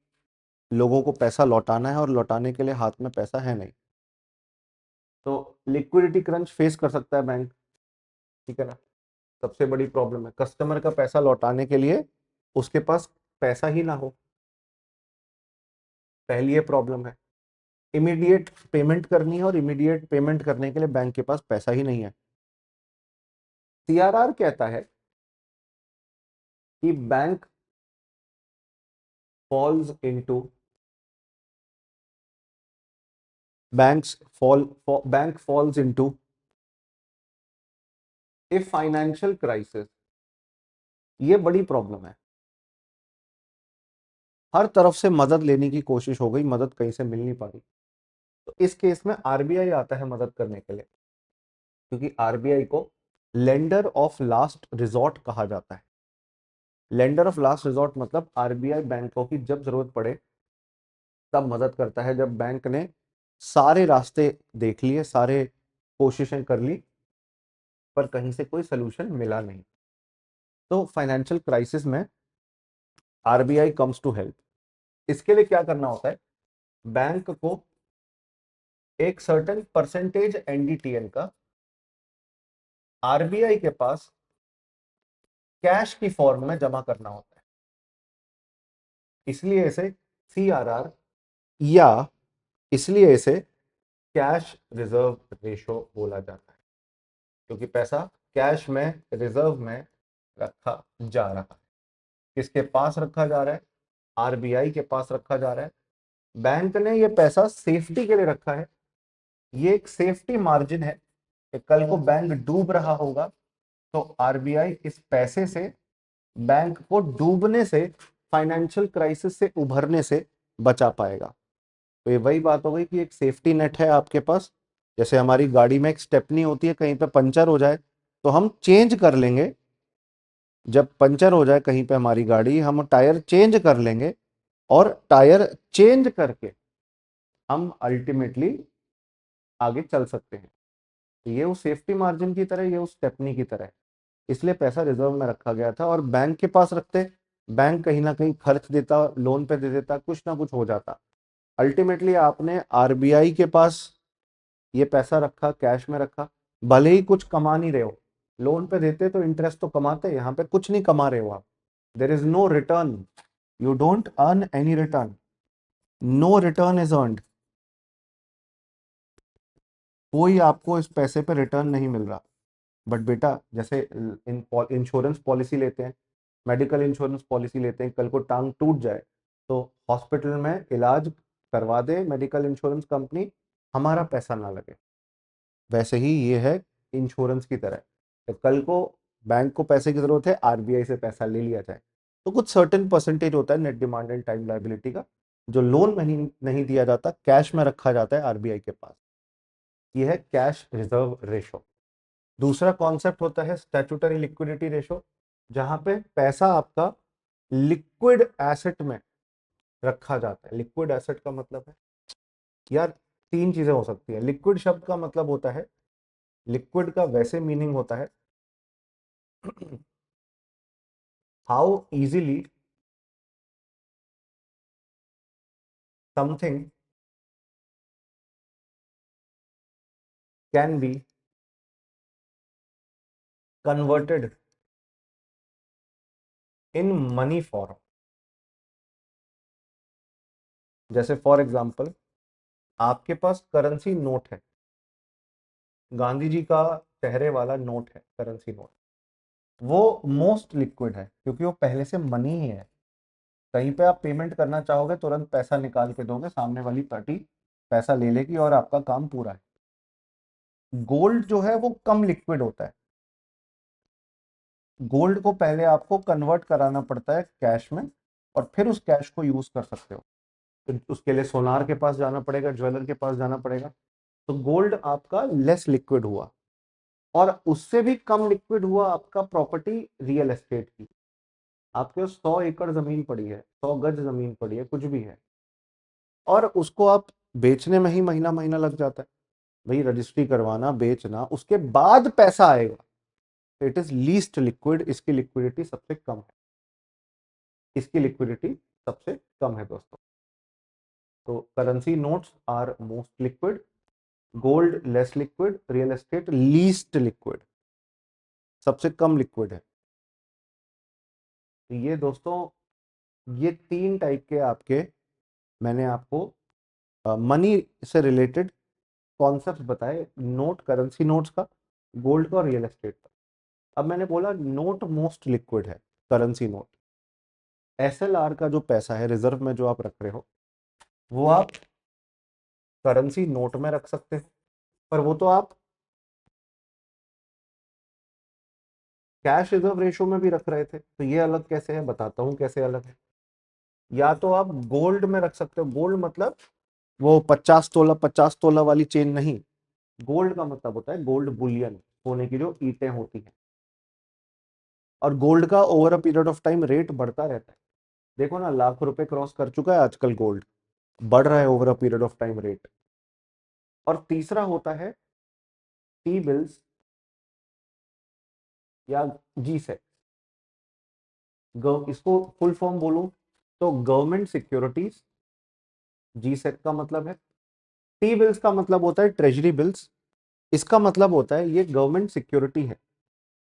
लोगों को पैसा लौटाना है और लौटाने के लिए हाथ में पैसा है नहीं, तो लिक्विडिटी क्रंच फेस कर सकता है बैंक। ठीक है ना? सबसे बड़ी प्रॉब्लम है कस्टमर का पैसा लौटाने के लिए उसके पास पैसा ही ना हो। पहली ये प्रॉब्लम है। इमीडिएट पेमेंट करनी है और इमीडिएट पेमेंट करने के लिए बैंक के पास पैसा ही नहीं है। सीआरआर कहता है कि bank falls into bank falls into a financial crisis. ये बड़ी प्रॉब्लम है। हर तरफ से मदद लेने की कोशिश हो गई, मदद कहीं से मिल नहीं पा रही। तो इस केस में आरबीआई आता है मदद करने के लिए, क्योंकि आरबीआई को लेंडर ऑफ लास्ट रिजॉर्ट कहा जाता है। लेंडर ऑफ लास्ट रिजॉर्ट मतलब आरबीआई बैंकों की जब जरूरत पड़े तब मदद करता है, जब बैंक ने सारे रास्ते देख लिए, सारे कोशिशें कर ली, पर कहीं से कोई सोल्यूशन मिला नहीं। तो फाइनेंशियल क्राइसिस में आरबीआई कम्स टू हेल्प। इसके लिए क्या करना होता है? बैंक को एक सर्टेन परसेंटेज एनडीटीएन का आरबीआई के पास कैश की फॉर्म में जमा करना होता है। इसलिए इसे सीआरआर, या इसलिए इसे कैश रिजर्व रेशो बोला जाता है, क्योंकि पैसा कैश में रिजर्व में रखा जा रहा है। किसके पास रखा जा रहा है? आरबीआई के पास रखा जा रहा है। बैंक ने ये पैसा सेफ्टी के लिए रखा है। ये एक सेफ्टी मार्जिन है कि कल को बैंक डूब रहा होगा तो आरबीआई इस पैसे से बैंक को डूबने से, फाइनेंशियल क्राइसिस से उभरने से बचा पाएगा। तो ये वही बात हो गई कि एक सेफ्टी नेट है आपके पास। जैसे हमारी गाड़ी में एक स्टेपनी होती है, कहीं पे पंचर हो जाए तो हम चेंज कर लेंगे। जब पंचर हो जाए कहीं पे हमारी गाड़ी, हम टायर चेंज कर लेंगे, और टायर चेंज करके हम अल्टीमेटली आगे चल सकते हैं। तो ये उस सेफ्टी मार्जिन की तरह, ये उस स्टेपनी की तरह है। इसलिए पैसा रिजर्व में रखा गया था, और बैंक के पास रखते, बैंक कहीं ना कहीं खर्च देता, लोन पे दे देता, कुछ ना कुछ हो जाता। अल्टीमेटली आपने आरबीआई के पास ये पैसा रखा, कैश में रखा, भले ही कुछ कमा नहीं रहे हो। लोन पे देते तो इंटरेस्ट तो कमाते, यहाँ पे कुछ नहीं कमा रहे हो आप। There is no return, you don't earn any return, no return is earned. कोई आपको इस पैसे पे रिटर्न नहीं मिल रहा। बट बेटा, जैसे इंश्योरेंस पॉलिसी लेते हैं, मेडिकल इंश्योरेंस पॉलिसी लेते हैं, कल को टांग टूट जाए तो हॉस्पिटल में इलाज करवा दे मेडिकल इंश्योरेंस कंपनी, हमारा पैसा ना लगे। वैसे ही ये है इंश्योरेंस की तरह। तो कल को बैंक को पैसे की जरूरत है, आरबीआई से पैसा ले लिया जाए, तो कुछ सर्टेन परसेंटेज होता है net demand and time liability का, जो लोन में नहीं दिया जाता, कैश में रखा जाता है आरबीआई के पास। ये है कैश रिजर्व रेशो। दूसरा कॉन्सेप्ट होता है स्टैट्यूटरी लिक्विडिटी रेशो, जहां पे पैसा आपका लिक्विड एसेट में रखा जाता है। लिक्विड एसेट का मतलब है, यार, तीन चीजें हो सकती है। लिक्विड शब्द का मतलब होता है लिक्विड का वैसे मीनिंग होता है how easily something can be converted in money form. जैसे फॉर एग्जांपल आपके पास करेंसी नोट है, गांधी जी का चेहरे वाला नोट है, करेंसी नोट, वो मोस्ट लिक्विड है क्योंकि वो पहले से मनी ही है। कहीं पे आप पेमेंट करना चाहोगे तुरंत पैसा निकाल के दोगे, सामने वाली पार्टी पैसा ले लेगी और आपका काम पूरा है। गोल्ड जो है वो कम लिक्विड होता है। गोल्ड को पहले आपको कन्वर्ट कराना पड़ता है कैश में, और फिर उस कैश को यूज कर सकते हो। तो उसके लिए सोनार के पास जाना पड़ेगा, ज्वेलर के पास जाना पड़ेगा। तो गोल्ड आपका लेस लिक्विड हुआ, और उससे भी कम लिक्विड हुआ आपका प्रॉपर्टी रियल एस्टेट की। आपके 100 एकड़ जमीन पड़ी है, 100 गज जमीन पड़ी है, कुछ भी है, और उसको आप बेचने में ही महीना महीना लग जाता है। भाई रजिस्ट्री करवाना, बेचना, उसके बाद पैसा आएगा। इट इज लीस्ट लिक्विड, इसकी लिक्विडिटी सबसे कम है, इसकी लिक्विडिटी सबसे कम है दोस्तों। तो currency notes are most liquid, gold less liquid, real estate least liquid, सबसे कम लिक्विड है। तो ये दोस्तों, ये 3 टाइप के आपके, मैंने आपको मनी से रिलेटेड कॉन्सेप्ट बताए, नोट, करेंसी नोट्स का, गोल्ड का और रियल एस्टेट का। अब मैंने बोला नोट मोस्ट लिक्विड है, करेंसी नोट। एसएलआर का जो पैसा है रिजर्व में जो आप रख रहे हो, वो आप करेंसी नोट में रख सकते हो, पर वो तो आप कैश रिजर्व रेशो में भी रख रहे थे। तो ये अलग कैसे है, बताता हूँ कैसे अलग है। या तो आप गोल्ड में रख सकते हो, गोल्ड मतलब वो 50 तोला 50 तोला वाली चेन नहीं। गोल्ड का मतलब होता है गोल्ड बुलियन, सोने की जो ईंटें होती हैं। और गोल्ड का over a period of time rate बढ़ता रहता है। देखो ना, लाख रुपए क्रॉस कर चुका है आजकल गोल्ड, बढ़ रहा है over a period of time rate. और तीसरा होता है टी बिल्स या जी सेट। इसको फुल फॉर्म बोलूं तो गवर्नमेंट सिक्योरिटीज, जी सेट का मतलब है। टी बिल्स का मतलब होता है ट्रेजरी बिल्स। इसका मतलब होता है ये गवर्नमेंट सिक्योरिटी है,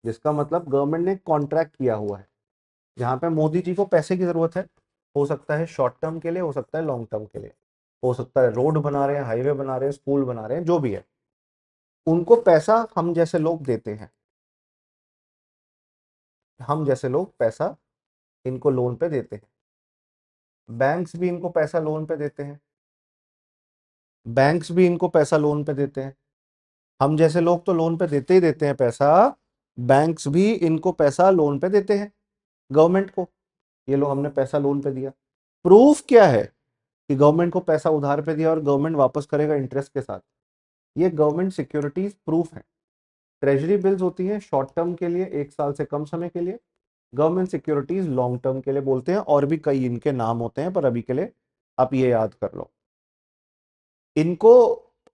जिसका मतलब गवर्नमेंट ने कॉन्ट्रैक्ट किया हुआ है। जहां पे मोदी जी को पैसे की जरूरत है, हो सकता है शॉर्ट टर्म के लिए, हो सकता है लॉन्ग टर्म के लिए, हो सकता है रोड बना रहे हैं, हाईवे बना रहे हैं, स्कूल बना रहे हैं, जो भी है, उनको पैसा हम जैसे लोग देते हैं। हम जैसे लोग पैसा इनको लोन पे देते हैं। बैंक्स भी इनको पैसा लोन पे देते हैं, बैंक्स भी इनको पैसा लोन पे देते हैं। हम जैसे लोग तो लोन पे देते ही देते हैं पैसा, बैंक्स भी इनको पैसा लोन पे देते हैं, गवर्नमेंट को। ये लो हमने पैसा लोन पे दिया। प्रूफ क्या है कि गवर्नमेंट को पैसा उधार पे दिया और गवर्नमेंट वापस करेगा इंटरेस्ट के साथ? ये गवर्नमेंट सिक्योरिटीज प्रूफ है। ट्रेजरी बिल्स होती हैं शॉर्ट टर्म के लिए, 1 साल से कम समय के लिए। गवर्नमेंट सिक्योरिटीज लॉन्ग टर्म के लिए बोलते हैं, और भी कई इनके नाम होते हैं, पर अभी के लिए आप ये याद कर लो। इनको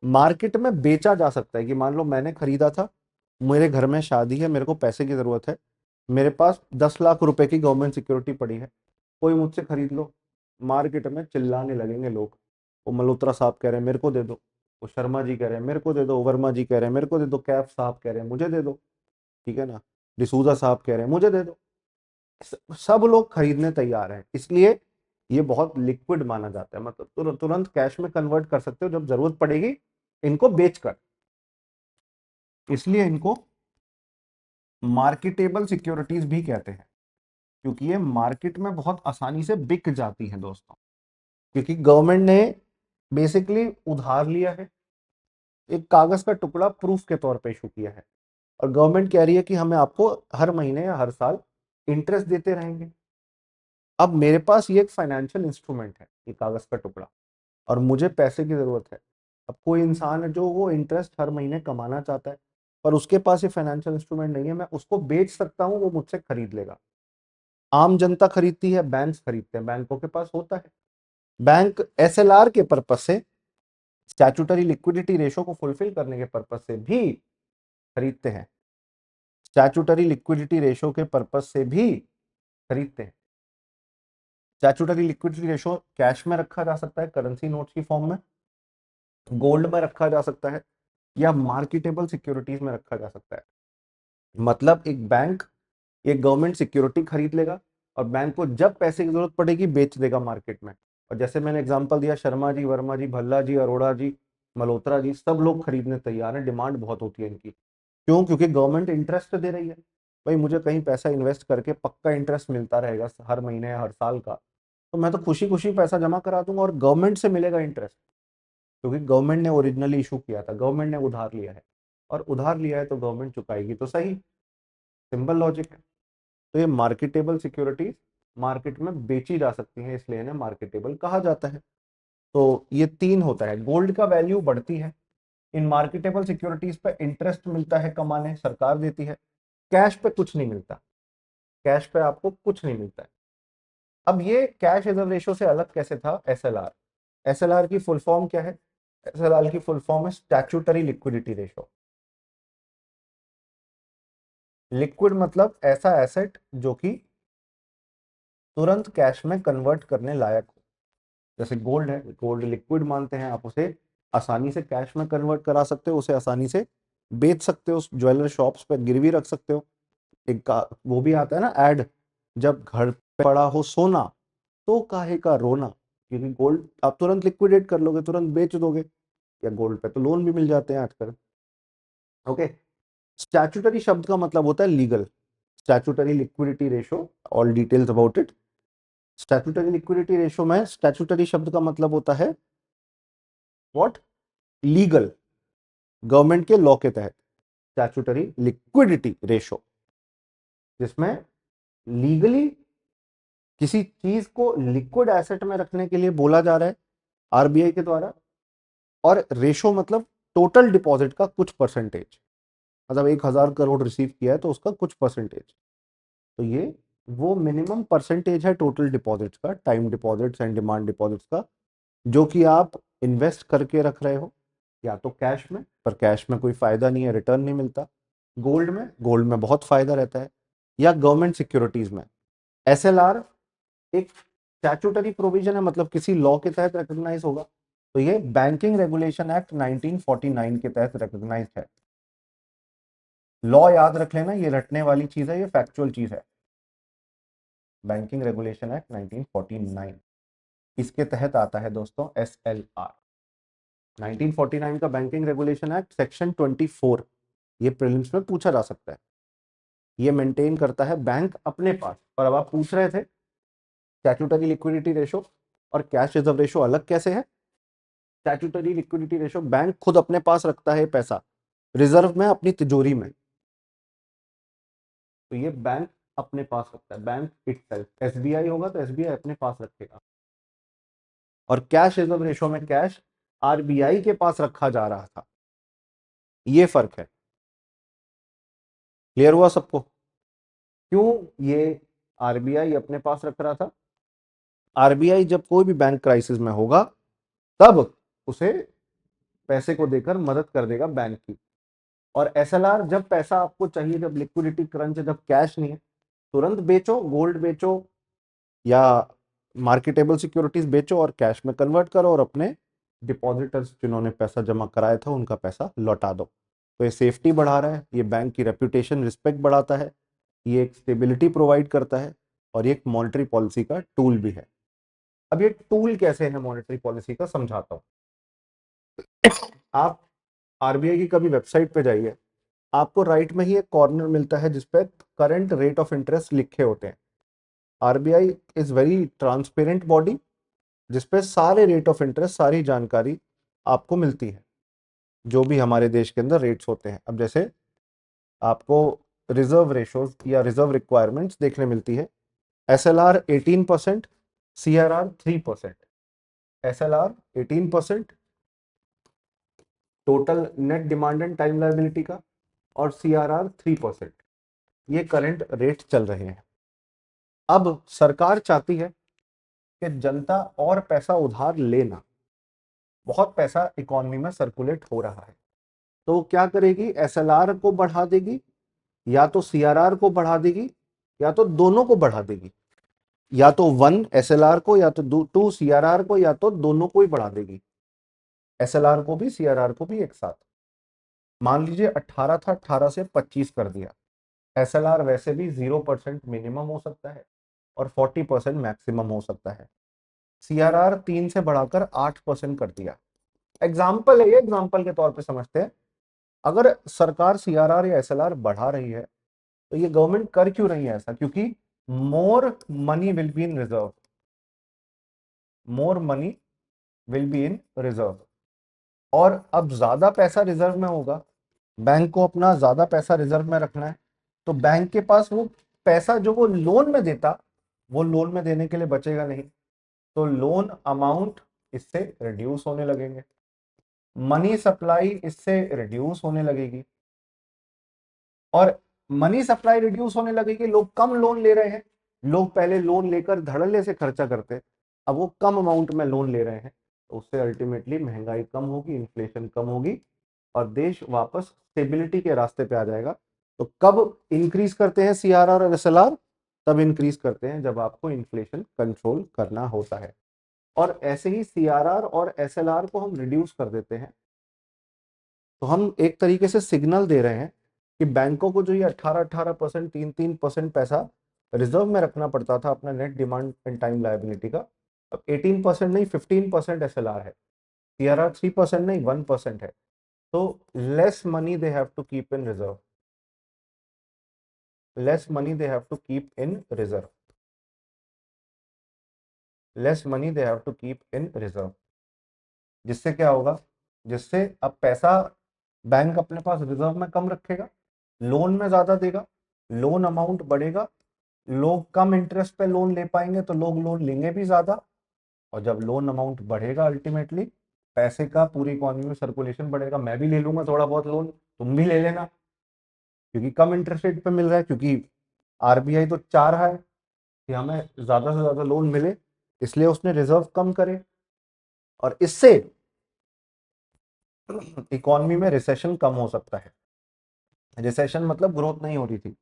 मार्केट में बेचा जा सकता है कि मान लो मैंने खरीदा था, मेरे घर में शादी है, मेरे को पैसे की जरूरत है, मेरे पास 10 लाख रुपए की गवर्नमेंट सिक्योरिटी पड़ी है, कोई मुझसे खरीद लो। मार्केट में चिल्लाने लगेंगे लोग, वो मल्होत्रा साहब कह रहे हैं मेरे को दे दो, वो शर्मा जी कह रहे हैं मेरे को दे दो, वर्मा जी कह रहे हैं मेरे को दे दो, कैफ साहब कह रहे हैं मुझे दे दो, ठीक है ना, डिसूजा साहब कह रहे हैं मुझे दे दो। सब लोग खरीदने तैयार हैं, इसलिए ये बहुत लिक्विड माना जाता है। मतलब तुरंत कैश में कन्वर्ट कर सकते हो जब जरूरत पड़ेगी इनको बेचकर। इसलिए इनको मार्केटेबल सिक्योरिटीज भी कहते हैं, क्योंकि ये मार्केट में बहुत आसानी से बिक जाती हैं दोस्तों। क्योंकि गवर्नमेंट ने बेसिकली उधार लिया है, एक कागज का टुकड़ा प्रूफ के तौर पे इशू किया है, और गवर्नमेंट कह रही है कि हमें आपको हर महीने या हर साल इंटरेस्ट देते रहेंगे। अब मेरे पास ये एक फाइनेंशियल इंस्ट्रूमेंट है, ये कागज का टुकड़ा, और मुझे पैसे की जरूरत है। अब कोई इंसान है जो वो इंटरेस्ट हर महीने कमाना चाहता है, पर उसके पास ये फाइनेंशियल इंस्ट्रूमेंट नहीं है, मैं उसको बेच सकता हूँ, वो मुझसे खरीद लेगा। आम जनता खरीदती है, बैंक्स खरीदते हैं, बैंकों के पास होता है। बैंक एसएलआर के पर्पज से, स्टैट्यूटरी लिक्विडिटी रेशो को फुलफिल करने के पर्पज से भी खरीदते हैं, स्टैट्यूटरी लिक्विडिटी रेशो के पर्पस से भी खरीदते हैं। स्टैट्यूटरी लिक्विडिटी रेशो कैश में रखा जा सकता है, करेंसी नोट्स की फॉर्म में, गोल्ड में रखा जा सकता है, या मार्केटेबल सिक्योरिटीज में रखा जा सकता है। मतलब एक बैंक एक गवर्नमेंट सिक्योरिटी खरीद लेगा और बैंक को जब पैसे की जरूरत पड़ेगी बेच देगा मार्केट में। और जैसे मैंने एग्जांपल दिया, शर्मा जी, वर्मा जी, भल्ला जी, अरोड़ा जी, मल्होत्रा जी, सब लोग खरीदने तैयार हैं, डिमांड बहुत होती है इनकी। क्यों? क्योंकि गवर्नमेंट इंटरेस्ट दे रही है। भाई मुझे कहीं पैसा इन्वेस्ट करके पक्का इंटरेस्ट मिलता रहेगा हर महीने हर साल का, तो मैं तो खुशी खुशी पैसा जमा करा दूंगा और गवर्नमेंट से मिलेगा इंटरेस्ट, क्योंकि गवर्नमेंट ने ओरिजिनली इशू किया था, गवर्नमेंट ने उधार लिया है, और उधार लिया है तो गवर्नमेंट चुकाएगी, तो सही, सिंपल लॉजिक है। तो ये मार्केटेबल सिक्योरिटीज मार्केट में बेची जा सकती हैं, इसलिए इन्हें मार्केटेबल कहा जाता है। तो ये तीन होता है, गोल्ड का वैल्यू बढ़ती है, इन मार्केटेबल सिक्योरिटीज पे इंटरेस्ट मिलता है, कमाने सरकार देती है, कैश पे कुछ नहीं मिलता, कैश पे आपको कुछ नहीं मिलता है। अब ये कैश रिजर्व रेशो से अलग कैसे था? एसएलआर, एसएलआर की फुल फॉर्म क्या है? एसएलआर की फुल फॉर्म है स्टैट्यूटरी लिक्विडिटी रेशो। लिक्विड मतलब ऐसा एसेट जो कि तुरंत कैश में कन्वर्ट करने लायक हो। जैसे गोल्ड है, गोल्ड लिक्विड मानते हैं, आप उसे आसानी से कैश में कन्वर्ट करा सकते हो, उसे आसानी से बेच सकते हो, ज्वेलर शॉप्स पे गिरवी रख सकते हो। एक वो भी आता है ना ऐड, जब घर पे पड़ा हो सोना तो काहे का रोना, क्योंकि गोल्ड आप तुरंत लिक्विडेट कर लोगे, तुरंत बेच दोगे, या गोल्ड पे तो लोन भी मिल जाते हैं आजकल। ओके, स्टैट्यूटरी शब्द का मतलब होता है legal, statutory liquidity ratio, all details about it. Statutory liquidity ratio में स्टैट्यूटरी शब्द का मतलब होता है व्हाट? लीगल, गवर्नमेंट के लॉ के तहत स्टैट्यूटरी लिक्विडिटी रेशो, जिसमें लीगली किसी चीज को लिक्विड एसेट में रखने के लिए बोला जा रहा है आरबीआई के द्वारा, और रेशो मतलब टोटल डिपॉजिट का कुछ परसेंटेज, मतलब 1,000 करोड़ रिसीव किया है तो उसका कुछ परसेंटेज, तो ये वो मिनिमम परसेंटेज है टोटल डिपॉजिट्स का, time deposits and demand deposits का, जो कि आप इन्वेस्ट करके रख रहे हो, या तो कैश में, पर कैश में कोई फायदा नहीं है, रिटर्न नहीं मिलता, गोल्ड में बहुत फायदा रहता है, या गवर्नमेंट सिक्योरिटीज में। एसएलआर एक स्टैट्यूटरी प्रोविजन है, मतलब किसी लॉ के तहत रिकॉग्नाइज होगा, तो ये बैंकिंग रेगुलेशन एक्ट 1949 के तहत रिकॉग्नाइज है। लॉ याद रख लेना, ये रटने वाली चीज है, ये फैक्चुअल चीज है। बैंकिंग रेगुलेशन एक्ट 1949, इसके तहत आता है दोस्तों एसएलआर। 1949 का बैंकिंग रेगुलेशन एक्ट सेक्शन 24, ये प्रीलिम्स में पूछा जा सकता है। ये मेंटेन करता है बैंक अपने पास, और अब आप पूछ रहे थे स्टैट्यूटरी लिक्विडिटी रेशो और कैश रिजर्व रेशो अलग कैसे है? स्टैट्यूटरी लिक्विडिटी रेशो बैंक खुद अपने पास रखता है पैसा रिजर्व में अपनी तिजोरी में, तो ये बैंक अपने पास रखता है, बैंक इटसेल्फ। एसबीआई होगा तो एसबीआई अपने पास रखेगा, और कैश रिजर्व रेशो में कैश आरबीआई के पास रखा जा रहा था, ये फर्क है। क्लियर हुआ सबको? क्यों ये आरबीआई अपने पास रख रहा था? आरबीआई जब कोई भी बैंक क्राइसिस में होगा तब उसे पैसे को देकर मदद कर देगा बैंक की, और एसएलआर जब पैसा आपको चाहिए, जब लिक्विडिटी क्रंच है, जब कैश नहीं है, तुरंत बेचो, गोल्ड बेचो या मार्केटेबल सिक्योरिटीज बेचो और कैश में कन्वर्ट करो, और अपने डिपॉजिटर्स जिन्होंने पैसा जमा कराया था उनका पैसा लौटा दो। तो ये सेफ्टी बढ़ा रहा है, ये बैंक की रेप्यूटेशन रिस्पेक्ट बढ़ाता है, ये एक स्टेबिलिटी प्रोवाइड करता है, और ये एक मॉनेटरी पॉलिसी का टूल भी है। अब ये टूल कैसे है मॉनेटरी पॉलिसी का, समझाता हूं। आप आरबीआई की कभी वेबसाइट पे जाइए, आपको राइट में ही एक कॉर्नर मिलता है जिसपे करंट रेट ऑफ इंटरेस्ट लिखे होते हैं। RBI is very transparent body, जिसपे सारे रेट ऑफ इंटरेस्ट, सारी जानकारी आपको मिलती है, जो भी हमारे देश के अंदर रेट्स होते हैं। अब जैसे आपको रिजर्व रेशोज या रिजर्व रिक्वायरमेंट्स देखने मिलती है, SLR 18%, CRR 3%। SLR 18% total net demand and time liability का, और सीआरआर 3%, ये करंट रेट चल रहे हैं। अब सरकार चाहती है कि जनता और पैसा उधार लेना, बहुत पैसा इकोनॉमी में सर्कुलेट हो रहा है, तो वो क्या करेगी, एसएलआर को बढ़ा देगी, या तो सीआरआर को बढ़ा देगी, या तो दोनों को बढ़ा देगी, या तो 1 एसएलआर को, या तो 2 सीआरआर को, या तो दोनों को ही बढ़ा देगी, एसएलआर को भी सीआरआर को भी एक साथ। मान लीजिए 18 था, 18 से 25 कर दिया। एसएलआर वैसे भी 0% मिनिमम हो सकता है और 40% मैक्सिमम हो सकता है। सीआरआर 3 से बढ़ाकर 8% कर दिया। एग्जाम्पल है ये, एग्जाम्पल के तौर पे समझते हैं। अगर सरकार सीआरआर या एसएलआर बढ़ा रही है तो ये गवर्नमेंट कर क्यों रही है ऐसा? क्योंकि more money will be in reserve, more money will be in reserve. और अब ज्यादा पैसा रिजर्व में होगा, बैंक को अपना ज्यादा पैसा रिजर्व में रखना है, तो बैंक के पास वो पैसा जो वो लोन में देता, वो लोन में देने के लिए बचेगा नहीं, तो लोन अमाउंट इससे रिड्यूस होने लगेंगे, मनी सप्लाई इससे रिड्यूस होने लगेगी। और मनी सप्लाई रिड्यूस होने लगेगी, लोग कम लोन ले रहे हैं। लोग पहले लोन लेकर धड़ल्ले से खर्चा करते, अब वो कम अमाउंट में लोन ले रहे हैं, तो उससे अल्टीमेटली महंगाई कम होगी, इन्फ्लेशन कम होगी और देश वापस स्टेबिलिटी के रास्ते पे आ जाएगा। तो कब इंक्रीज करते हैं सीआरआर और एसएलआर? तब इंक्रीज करते हैं जब आपको इन्फ्लेशन कंट्रोल करना होता है। और ऐसे ही सीआरआर और एसएलआर को हम रिड्यूस कर देते हैं, तो हम एक तरीके से सिग्नल दे रहे हैं कि बैंकों को जो ये 18% 3% पैसा रिजर्व में रखना पड़ता था अपना net demand and time liability का, अब 18% नहीं 15% एसएलआर है, सीआरआर 3% नहीं 1% है। तो less money they have to keep in reserve, less money they have to keep in reserve, less money they have to keep in reserve. जिससे क्या होगा, जिससे अब पैसा बैंक अपने पास रिजर्व में कम रखेगा, लोन में ज्यादा देगा, लोन अमाउंट बढ़ेगा, लोग कम इंटरेस्ट पे लोन ले पाएंगे तो लोग लोन लेंगे भी ज्यादा, और जब लोन अमाउंट बढ़ेगा अल्टीमेटली पैसे का पूरी इकोनॉमी में सर्कुलेशन बढ़ेगा। मैं भी ले लूंगा थोड़ा बहुत लोन, तुम भी ले लेना, क्योंकि कम इंटरेस्ट रेट पे मिल रहा है, क्योंकि आरबीआई तो चाह रहा है कि हमें ज्यादा से ज्यादा लोन मिले, इसलिए उसने रिजर्व कम करे। और इससे इकोनॉमी में रिसेशन कम हो सकता है। रिसेशन मतलब ग्रोथ नहीं हो रही थी,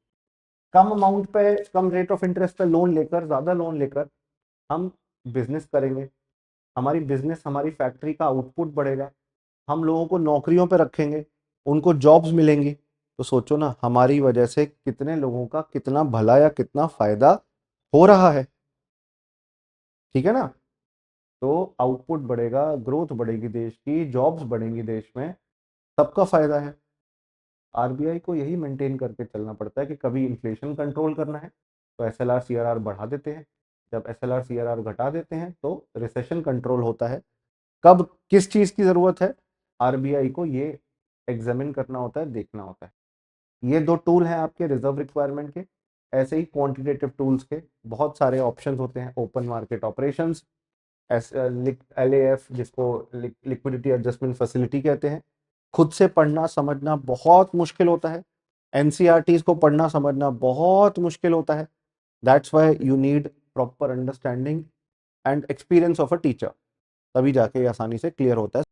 कम अमाउंट पे कम रेट ऑफ इंटरेस्ट पे लोन लेकर, ज्यादा लोन लेकर हम बिजनेस करेंगे, हमारी बिजनेस हमारी फैक्ट्री का आउटपुट बढ़ेगा, हम लोगों को नौकरियों पे रखेंगे, उनको जॉब्स मिलेंगी। तो सोचो ना, हमारी वजह से कितने लोगों का कितना भला या कितना फायदा हो रहा है। ठीक है ना? तो आउटपुट बढ़ेगा, ग्रोथ बढ़ेगी देश की, जॉब्स बढ़ेंगी देश में, सबका फायदा है। आरबीआई को यही मेंटेन करके चलना पड़ता है कि कभी इन्फ्लेशन कंट्रोल करना है तो एसएलआर सीआरआर बढ़ा देते हैं, जब एसएलआर सीआरआर घटा देते हैं तो रिसेशन कंट्रोल होता है। कब किस चीज की जरूरत है, आरबीआई को ये एग्जामिन करना होता है, देखना होता है। ये दो टूल हैं आपके रिजर्व रिक्वायरमेंट के। ऐसे ही क्वांटिटेटिव टूल्स के बहुत सारे ऑप्शंस होते हैं, ओपन मार्केट ऑपरेशंस, एलएएफ जिसको लिक्विडिटी एडजस्टमेंट फैसिलिटी कहते हैं। खुद से पढ़ना समझना बहुत मुश्किल होता है, एनसीईआरटीज को पढ़ना समझना बहुत मुश्किल होता है। That's why you need proper understanding and experience of a teacher, तभी जाके आसानी से क्लियर होता है।